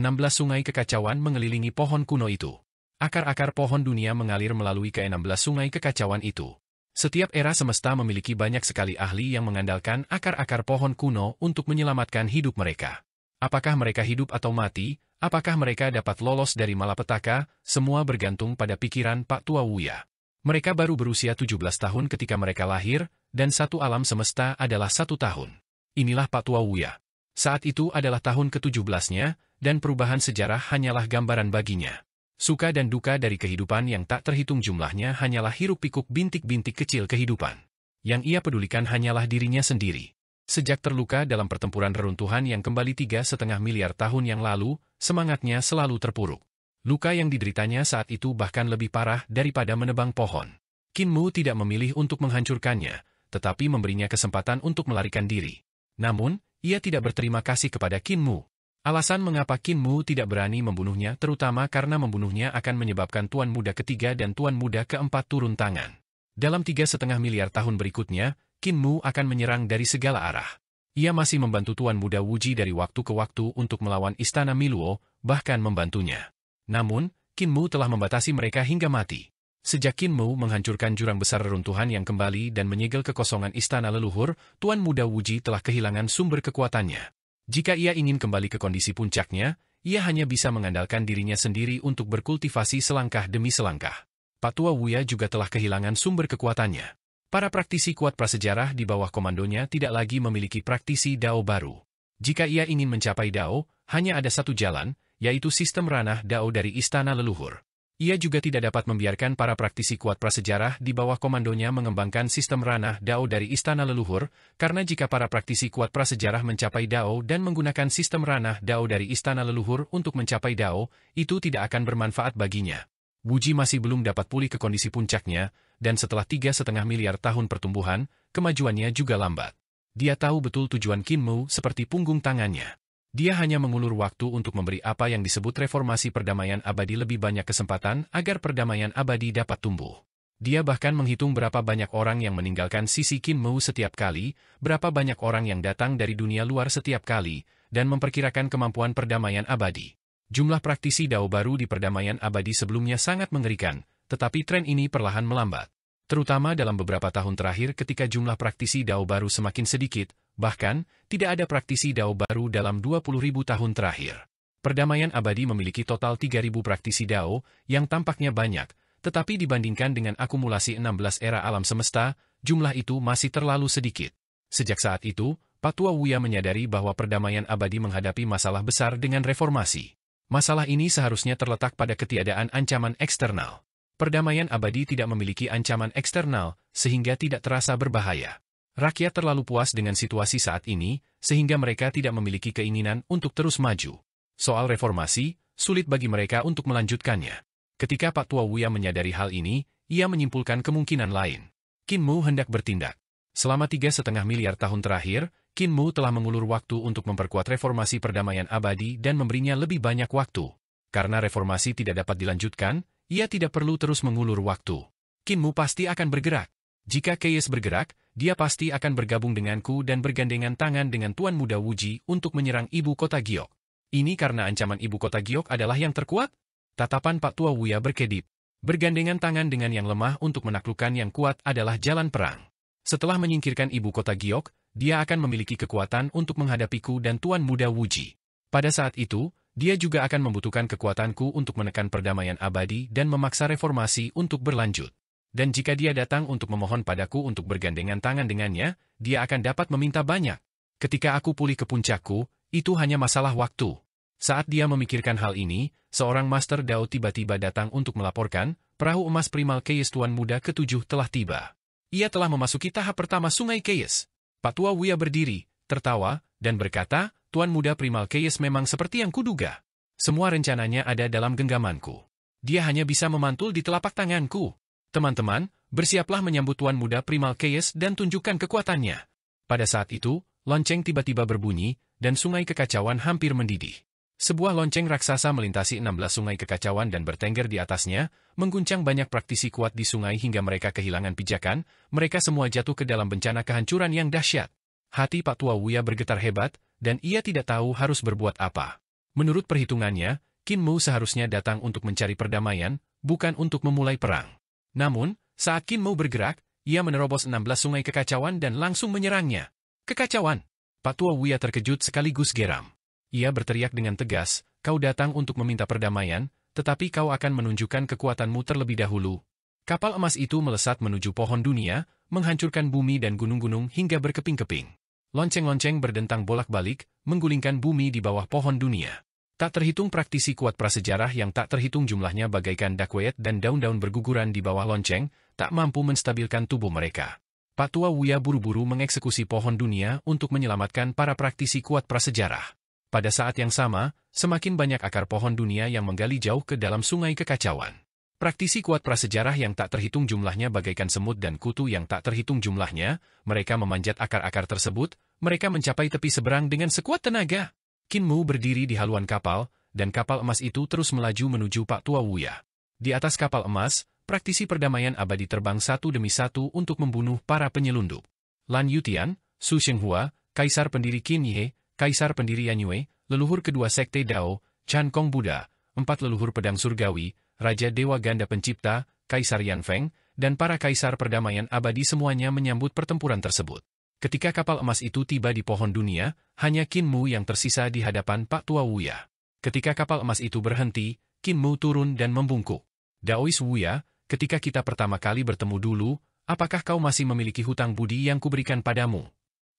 16 sungai kekacauan mengelilingi pohon kuno itu. Akar-akar pohon dunia mengalir melalui ke-16 sungai kekacauan itu. Setiap era semesta memiliki banyak sekali ahli yang mengandalkan akar-akar pohon kuno untuk menyelamatkan hidup mereka. Apakah mereka hidup atau mati, apakah mereka dapat lolos dari malapetaka, semua bergantung pada pikiran Pak Tua Wuya. Mereka baru berusia 17 tahun ketika mereka lahir, dan satu alam semesta adalah 1 tahun. Inilah Pak Tua Wuya. Saat itu adalah tahun ke-17-nya, dan perubahan sejarah hanyalah gambaran baginya. Suka dan duka dari kehidupan yang tak terhitung jumlahnya hanyalah hiruk-pikuk bintik-bintik kecil kehidupan. Yang ia pedulikan hanyalah dirinya sendiri. Sejak terluka dalam pertempuran reruntuhan yang kembali 3,5 miliar tahun yang lalu, semangatnya selalu terpuruk. Luka yang dideritanya saat itu bahkan lebih parah daripada menebang pohon. Qin Mu tidak memilih untuk menghancurkannya, tetapi memberinya kesempatan untuk melarikan diri. Namun, ia tidak berterima kasih kepada Qin Mu. Alasan mengapa Qin Mu tidak berani membunuhnya terutama karena membunuhnya akan menyebabkan Tuan Muda ketiga dan Tuan Muda keempat turun tangan. Dalam 3,5 miliar tahun berikutnya, Qin Mu akan menyerang dari segala arah. Ia masih membantu Tuan Muda Wuji dari waktu ke waktu untuk melawan Istana Miluo, bahkan membantunya. Namun, Qin Mu telah membatasi mereka hingga mati. Sejak Qin Mu menghancurkan jurang besar reruntuhan yang kembali dan menyegel kekosongan istana leluhur, Tuan Muda Wuji telah kehilangan sumber kekuatannya. Jika ia ingin kembali ke kondisi puncaknya, ia hanya bisa mengandalkan dirinya sendiri untuk berkultivasi selangkah demi selangkah. Pak Tua Wuya juga telah kehilangan sumber kekuatannya. Para praktisi kuat prasejarah di bawah komandonya tidak lagi memiliki praktisi Dao baru. Jika ia ingin mencapai Dao, hanya ada satu jalan, yaitu sistem ranah Dao dari istana leluhur. Ia juga tidak dapat membiarkan para praktisi kuat prasejarah di bawah komandonya mengembangkan sistem ranah Dao dari istana leluhur, karena jika para praktisi kuat prasejarah mencapai Dao dan menggunakan sistem ranah Dao dari istana leluhur untuk mencapai Dao, itu tidak akan bermanfaat baginya. Wuji masih belum dapat pulih ke kondisi puncaknya, dan setelah 3,5 miliar tahun pertumbuhan, kemajuannya juga lambat. Dia tahu betul tujuan Qinmu seperti punggung tangannya. Dia hanya mengulur waktu untuk memberi apa yang disebut reformasi perdamaian abadi lebih banyak kesempatan agar perdamaian abadi dapat tumbuh. Dia bahkan menghitung berapa banyak orang yang meninggalkan sisi Qinmu setiap kali, berapa banyak orang yang datang dari dunia luar setiap kali, dan memperkirakan kemampuan perdamaian abadi. Jumlah praktisi Dao baru di perdamaian abadi sebelumnya sangat mengerikan, tetapi tren ini perlahan melambat. Terutama dalam beberapa tahun terakhir ketika jumlah praktisi Dao baru semakin sedikit, bahkan tidak ada praktisi Dao baru dalam 20.000 tahun terakhir. Perdamaian abadi memiliki total 3.000 praktisi Dao, yang tampaknya banyak, tetapi dibandingkan dengan akumulasi 16 era alam semesta, jumlah itu masih terlalu sedikit. Sejak saat itu, Patua Wuya menyadari bahwa perdamaian abadi menghadapi masalah besar dengan reformasi. Masalah ini seharusnya terletak pada ketiadaan ancaman eksternal. Perdamaian abadi tidak memiliki ancaman eksternal, sehingga tidak terasa berbahaya. Rakyat terlalu puas dengan situasi saat ini, sehingga mereka tidak memiliki keinginan untuk terus maju. Soal reformasi, sulit bagi mereka untuk melanjutkannya. Ketika Pak Tua Wuya menyadari hal ini, ia menyimpulkan kemungkinan lain. Qinmu hendak bertindak. Selama 3,5 miliar tahun terakhir, Qinmu telah mengulur waktu untuk memperkuat reformasi perdamaian abadi dan memberinya lebih banyak waktu. Karena reformasi tidak dapat dilanjutkan, ia tidak perlu terus mengulur waktu. Qinmu pasti akan bergerak. Jika Keyes bergerak, dia pasti akan bergabung denganku dan bergandengan tangan dengan Tuan Muda Wuji untuk menyerang ibu kota Giok. Ini karena ancaman ibu kota Giok adalah yang terkuat? Tatapan Pak Tua Wuya berkedip. Bergandengan tangan dengan yang lemah untuk menaklukkan yang kuat adalah jalan perang. Setelah menyingkirkan ibu kota Giok, dia akan memiliki kekuatan untuk menghadapiku dan Tuan Muda Wuji. Pada saat itu, dia juga akan membutuhkan kekuatanku untuk menekan perdamaian abadi dan memaksa reformasi untuk berlanjut. Dan jika dia datang untuk memohon padaku untuk bergandengan tangan dengannya, dia akan dapat meminta banyak. Ketika aku pulih ke puncakku, itu hanya masalah waktu. Saat dia memikirkan hal ini, seorang Master Dao tiba-tiba datang untuk melaporkan, perahu emas primal Keyes Tuan Muda ke-7 telah tiba. Ia telah memasuki tahap pertama Sungai Keyes. Pak Tua Wuya berdiri, tertawa, dan berkata, Tuan Muda primal Keyes memang seperti yang kuduga. Semua rencananya ada dalam genggamanku. Dia hanya bisa memantul di telapak tanganku. Teman-teman, bersiaplah menyambut Tuan Muda primal Keyes dan tunjukkan kekuatannya. Pada saat itu, lonceng tiba-tiba berbunyi, dan sungai kekacauan hampir mendidih. Sebuah lonceng raksasa melintasi 16 sungai kekacauan dan bertengger di atasnya, mengguncang banyak praktisi kuat di sungai hingga mereka kehilangan pijakan, mereka semua jatuh ke dalam bencana kehancuran yang dahsyat. Hati Pak Tua Wuya bergetar hebat, dan ia tidak tahu harus berbuat apa. Menurut perhitungannya, Qinmu seharusnya datang untuk mencari perdamaian, bukan untuk memulai perang. Namun, saat Qinmu bergerak, ia menerobos 16 sungai kekacauan dan langsung menyerangnya. Kekacauan! Pak Tua Wuya terkejut sekaligus geram. Ia berteriak dengan tegas, kau datang untuk meminta perdamaian, tetapi kau akan menunjukkan kekuatanmu terlebih dahulu. Kapal emas itu melesat menuju pohon dunia, menghancurkan bumi dan gunung-gunung hingga berkeping-keping. Lonceng-lonceng berdentang bolak-balik, menggulingkan bumi di bawah pohon dunia. Tak terhitung praktisi kuat prasejarah yang tak terhitung jumlahnya bagaikan dakwet dan daun-daun berguguran di bawah lonceng, tak mampu menstabilkan tubuh mereka. Pak Tua Wuya buru-buru mengeksekusi pohon dunia untuk menyelamatkan para praktisi kuat prasejarah. Pada saat yang sama, semakin banyak akar pohon dunia yang menggali jauh ke dalam sungai kekacauan. Praktisi kuat prasejarah yang tak terhitung jumlahnya bagaikan semut dan kutu yang tak terhitung jumlahnya, mereka memanjat akar-akar tersebut, mereka mencapai tepi seberang dengan sekuat tenaga. Qinmu berdiri di haluan kapal, dan kapal emas itu terus melaju menuju Pak Tua Wuya. Di atas kapal emas, praktisi perdamaian abadi terbang satu demi satu untuk membunuh para penyelundup. Lan Yutian, Su Shenghua, Kaisar pendiri Qin Ye, Kaisar pendiri Yanyue, leluhur kedua Sekte Dao, Chan Kong Buddha, 4 leluhur pedang surgawi, Raja Dewa Ganda Pencipta, Kaisar Yanfeng, dan para kaisar perdamaian abadi semuanya menyambut pertempuran tersebut. Ketika kapal emas itu tiba di pohon dunia, hanya Qinmu yang tersisa di hadapan Pak Tua Wuya. Ketika kapal emas itu berhenti, Qinmu turun dan membungkuk. Daois Wuya, ketika kita pertama kali bertemu dulu, apakah kau masih memiliki hutang budi yang kuberikan padamu?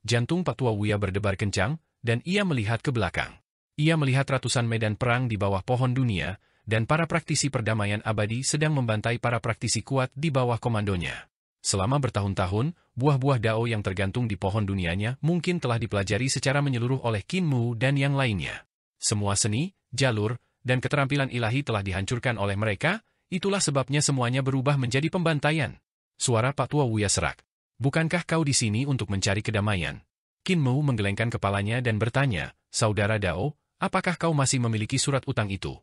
Jantung Pak Tua Wuya berdebar kencang, dan ia melihat ke belakang. Ia melihat ratusan medan perang di bawah pohon dunia, dan para praktisi perdamaian abadi sedang membantai para praktisi kuat di bawah komandonya. Selama bertahun-tahun, buah-buah Dao yang tergantung di pohon dunianya mungkin telah dipelajari secara menyeluruh oleh Qinmu dan yang lainnya. Semua seni, jalur, dan keterampilan ilahi telah dihancurkan oleh mereka, itulah sebabnya semuanya berubah menjadi pembantaian. Suara Pak Tua Wuya serak. Bukankah kau di sini untuk mencari kedamaian? Qin Mu menggelengkan kepalanya dan bertanya, Saudara Dao, apakah kau masih memiliki surat utang itu?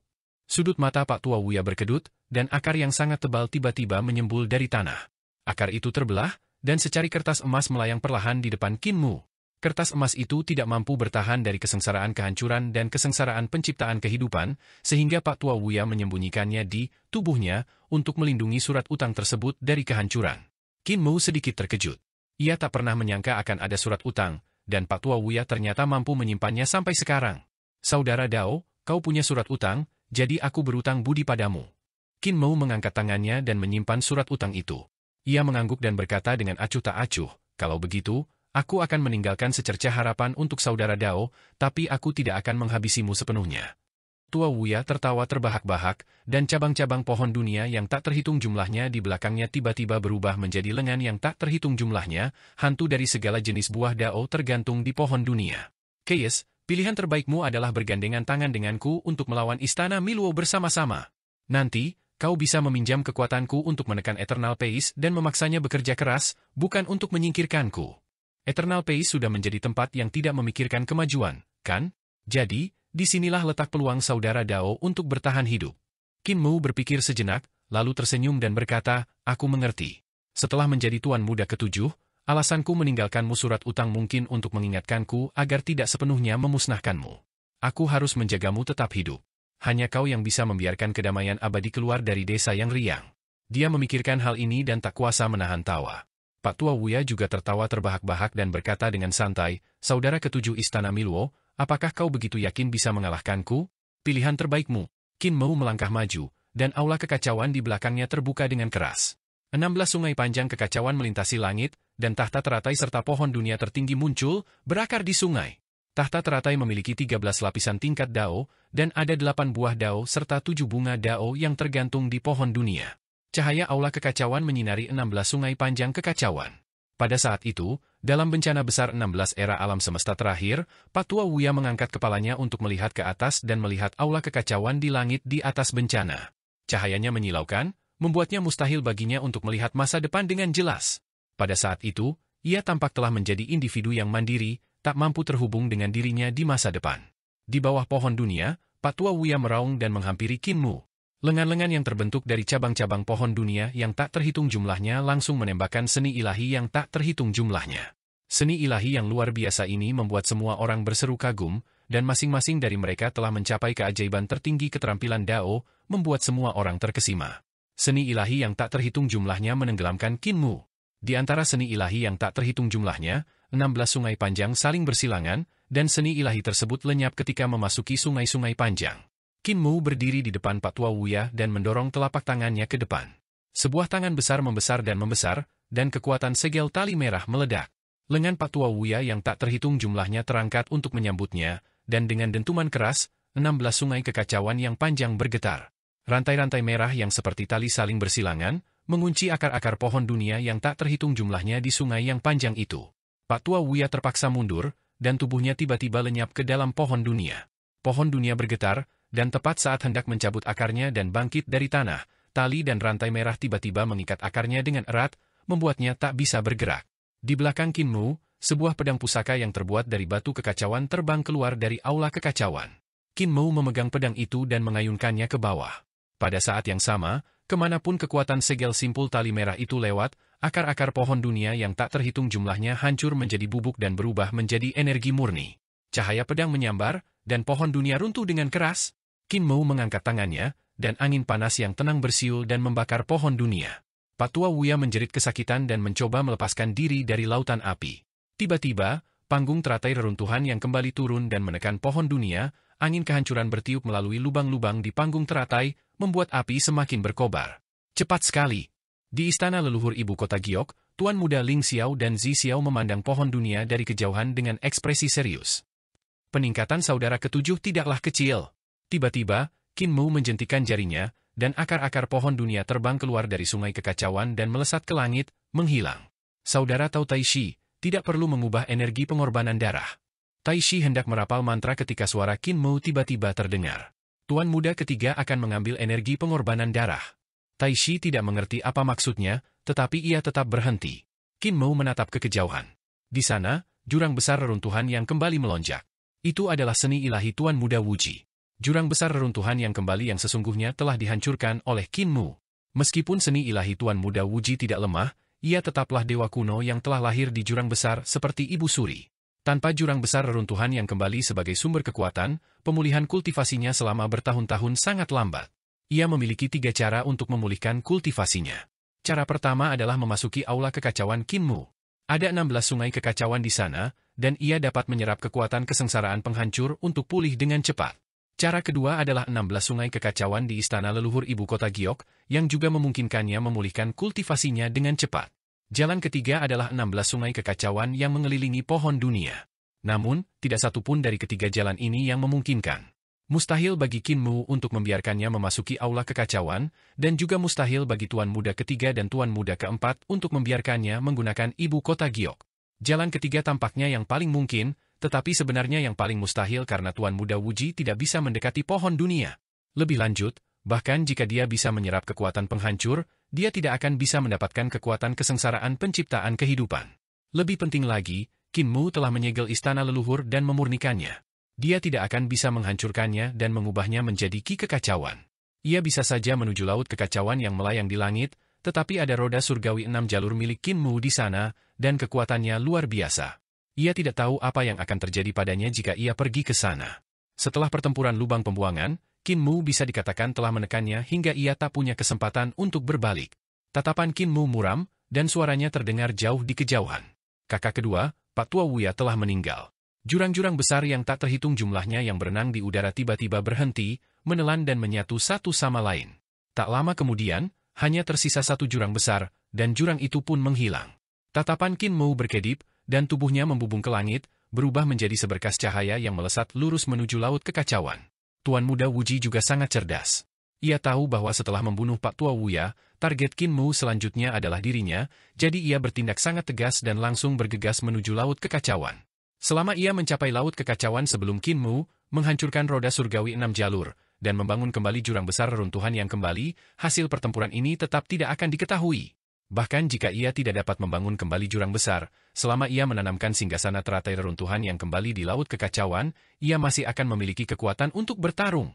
Sudut mata Pak Tua Wuya berkedut, dan akar yang sangat tebal tiba-tiba menyembul dari tanah. Akar itu terbelah, dan secari kertas emas melayang perlahan di depan Qin Mu. Kertas emas itu tidak mampu bertahan dari kesengsaraan kehancuran dan kesengsaraan penciptaan kehidupan, sehingga Pak Tua Wuya menyembunyikannya di tubuhnya untuk melindungi surat utang tersebut dari kehancuran. Qin Mu sedikit terkejut. Ia tak pernah menyangka akan ada surat utang, dan Pak Tua Wuya ternyata mampu menyimpannya sampai sekarang. Saudara Dao, kau punya surat utang, jadi aku berutang budi padamu. Qin Mu mengangkat tangannya dan menyimpan surat utang itu. Ia mengangguk dan berkata dengan acuh tak acuh, kalau begitu, aku akan meninggalkan secercah harapan untuk Saudara Dao, tapi aku tidak akan menghabisimu sepenuhnya. Tua Wuya tertawa terbahak-bahak, dan cabang-cabang pohon dunia yang tak terhitung jumlahnya di belakangnya tiba-tiba berubah menjadi lengan yang tak terhitung jumlahnya, hantu dari segala jenis buah Dao tergantung di pohon dunia. Keis, pilihan terbaikmu adalah bergandengan tangan denganku untuk melawan Istana Miluo bersama-sama. Nanti, kau bisa meminjam kekuatanku untuk menekan Eternal Pace dan memaksanya bekerja keras, bukan untuk menyingkirkanku. Eternal Pace sudah menjadi tempat yang tidak memikirkan kemajuan, kan? Jadi, disinilah letak peluang Saudara Dao untuk bertahan hidup. Qin Mu berpikir sejenak, lalu tersenyum dan berkata, aku mengerti. Setelah menjadi Tuan Muda ke-7, alasanku meninggalkanmu surat utang mungkin untuk mengingatkanku agar tidak sepenuhnya memusnahkanmu. Aku harus menjagamu tetap hidup. Hanya kau yang bisa membiarkan kedamaian abadi keluar dari desa yang riang. Dia memikirkan hal ini dan tak kuasa menahan tawa. Pak Tua Wuya juga tertawa terbahak-bahak dan berkata dengan santai, Saudara ke-7 Istana Miluo, apakah kau begitu yakin bisa mengalahkanku? Pilihan terbaikmu. Qin Mu melangkah maju, dan aula kekacauan di belakangnya terbuka dengan keras. 16 sungai panjang kekacauan melintasi langit, dan tahta teratai serta pohon dunia tertinggi muncul, berakar di sungai. Tahta teratai memiliki 13 lapisan tingkat Dao, dan ada 8 buah Dao serta 7 bunga Dao yang tergantung di pohon dunia. Cahaya aula kekacauan menyinari 16 sungai panjang kekacauan. Pada saat itu, dalam bencana besar 16 era alam semesta terakhir, Pak Tua Wuya mengangkat kepalanya untuk melihat ke atas dan melihat aula kekacauan di langit di atas bencana. Cahayanya menyilaukan, membuatnya mustahil baginya untuk melihat masa depan dengan jelas. Pada saat itu, ia tampak telah menjadi individu yang mandiri, tak mampu terhubung dengan dirinya di masa depan. Di bawah pohon dunia, Pak Tua Wuya meraung dan menghampiri Qin Mu. Lengan-lengan yang terbentuk dari cabang-cabang pohon dunia yang tak terhitung jumlahnya langsung menembakkan seni ilahi yang tak terhitung jumlahnya. Seni ilahi yang luar biasa ini membuat semua orang berseru kagum, dan masing-masing dari mereka telah mencapai keajaiban tertinggi keterampilan Dao, membuat semua orang terkesima. Seni ilahi yang tak terhitung jumlahnya menenggelamkan Qin Mu. Di antara seni ilahi yang tak terhitung jumlahnya, 16 sungai panjang saling bersilangan, dan seni ilahi tersebut lenyap ketika memasuki sungai-sungai panjang. Qin Mu berdiri di depan Pak Tua Wuya dan mendorong telapak tangannya ke depan. Sebuah tangan besar membesar, dan kekuatan segel tali merah meledak. Lengan Pak Tua Wuya yang tak terhitung jumlahnya terangkat untuk menyambutnya, dan dengan dentuman keras, 16 sungai kekacauan yang panjang bergetar. Rantai-rantai merah yang seperti tali saling bersilangan, mengunci akar-akar pohon dunia yang tak terhitung jumlahnya di sungai yang panjang itu. Pak Tua Wuya terpaksa mundur, dan tubuhnya tiba-tiba lenyap ke dalam pohon dunia. Pohon dunia bergetar, dan tepat saat hendak mencabut akarnya dan bangkit dari tanah, tali dan rantai merah tiba-tiba mengikat akarnya dengan erat, membuatnya tak bisa bergerak. Di belakang Qin Mu, sebuah pedang pusaka yang terbuat dari batu kekacauan terbang keluar dari aula kekacauan. Qin Mu memegang pedang itu dan mengayunkannya ke bawah. Pada saat yang sama, kemanapun kekuatan segel simpul tali merah itu lewat, akar-akar pohon dunia yang tak terhitung jumlahnya hancur menjadi bubuk dan berubah menjadi energi murni. Cahaya pedang menyambar, dan pohon dunia runtuh dengan keras. Qin Mu mengangkat tangannya, dan angin panas yang tenang bersiul dan membakar pohon dunia. Pak Tua Wuya menjerit kesakitan dan mencoba melepaskan diri dari lautan api. Tiba-tiba, panggung teratai reruntuhan yang kembali turun dan menekan pohon dunia, angin kehancuran bertiup melalui lubang-lubang di panggung teratai, membuat api semakin berkobar. Cepat sekali. Di istana leluhur ibu kota Giok, Tuan Muda Ling Xiao dan Zi Xiao memandang pohon dunia dari kejauhan dengan ekspresi serius. Peningkatan saudara ke-7 tidaklah kecil. Tiba-tiba, Qin Mu menjentikan jarinya, dan akar-akar pohon dunia terbang keluar dari sungai kekacauan dan melesat ke langit, menghilang. Saudara tahu Tai Shi, tidak perlu mengubah energi pengorbanan darah. Tai Shi hendak merapal mantra ketika suara Qin Mu tiba-tiba terdengar. Tuan Muda ketiga akan mengambil energi pengorbanan darah. Tai Shi tidak mengerti apa maksudnya, tetapi ia tetap berhenti. Qin Mu menatap ke kejauhan. Di sana, jurang besar reruntuhan yang kembali melonjak. Itu adalah seni ilahi Tuan Muda Wuji. Jurang besar reruntuhan yang kembali yang sesungguhnya telah dihancurkan oleh Qin Mu. Meskipun seni ilahi Tuan Muda Wuji tidak lemah, ia tetaplah dewa kuno yang telah lahir di jurang besar seperti Ibu Suri. Tanpa jurang besar reruntuhan yang kembali sebagai sumber kekuatan, pemulihan kultivasinya selama bertahun-tahun sangat lambat. Ia memiliki 3 cara untuk memulihkan kultivasinya. Cara pertama adalah memasuki aula kekacauan Qin Mu. Ada 16 sungai kekacauan di sana, dan ia dapat menyerap kekuatan kesengsaraan penghancur untuk pulih dengan cepat. Cara kedua adalah 16 sungai kekacauan di istana leluhur ibu kota Giok, yang juga memungkinkannya memulihkan kultivasinya dengan cepat. Jalan ketiga adalah 16 sungai kekacauan yang mengelilingi pohon dunia. Namun, tidak satu pun dari ketiga jalan ini yang memungkinkan. Mustahil bagi Qin Mu untuk membiarkannya memasuki aula kekacauan, dan juga mustahil bagi Tuan Muda ketiga dan Tuan Muda keempat untuk membiarkannya menggunakan ibu kota Giok. Jalan ketiga tampaknya yang paling mungkin, tetapi sebenarnya yang paling mustahil karena Tuan Muda Wuji tidak bisa mendekati pohon dunia. Lebih lanjut, bahkan jika dia bisa menyerap kekuatan penghancur, dia tidak akan bisa mendapatkan kekuatan kesengsaraan penciptaan kehidupan. Lebih penting lagi, Qin Mu telah menyegel istana leluhur dan memurnikannya. Dia tidak akan bisa menghancurkannya dan mengubahnya menjadi ki kekacauan. Ia bisa saja menuju laut kekacauan yang melayang di langit, tetapi ada roda surgawi 6 jalur milik Qin Mu di sana, dan kekuatannya luar biasa. Ia tidak tahu apa yang akan terjadi padanya jika ia pergi ke sana. Setelah pertempuran lubang pembuangan, Qin Mu bisa dikatakan telah menekannya hingga ia tak punya kesempatan untuk berbalik. Tatapan Qin Mu muram, dan suaranya terdengar jauh di kejauhan. Kakak kedua, Pak Tua Wuya telah meninggal. Jurang-jurang besar yang tak terhitung jumlahnya yang berenang di udara tiba-tiba berhenti, menelan dan menyatu satu sama lain. Tak lama kemudian, hanya tersisa satu jurang besar, dan jurang itu pun menghilang. Tatapan Qin Mu berkedip, dan tubuhnya membubung ke langit, berubah menjadi seberkas cahaya yang melesat lurus menuju laut kekacauan. Tuan Muda Wuji juga sangat cerdas. Ia tahu bahwa setelah membunuh Pak Tua Wuya, target Qin Mu selanjutnya adalah dirinya, jadi ia bertindak sangat tegas dan langsung bergegas menuju laut kekacauan. Selama ia mencapai laut kekacauan sebelum Qin Mu, menghancurkan roda surgawi 6 jalur, dan membangun kembali jurang besar reruntuhan yang kembali, hasil pertempuran ini tetap tidak akan diketahui. Bahkan jika ia tidak dapat membangun kembali jurang besar, selama ia menanamkan singgasana teratai reruntuhan yang kembali di laut kekacauan, ia masih akan memiliki kekuatan untuk bertarung.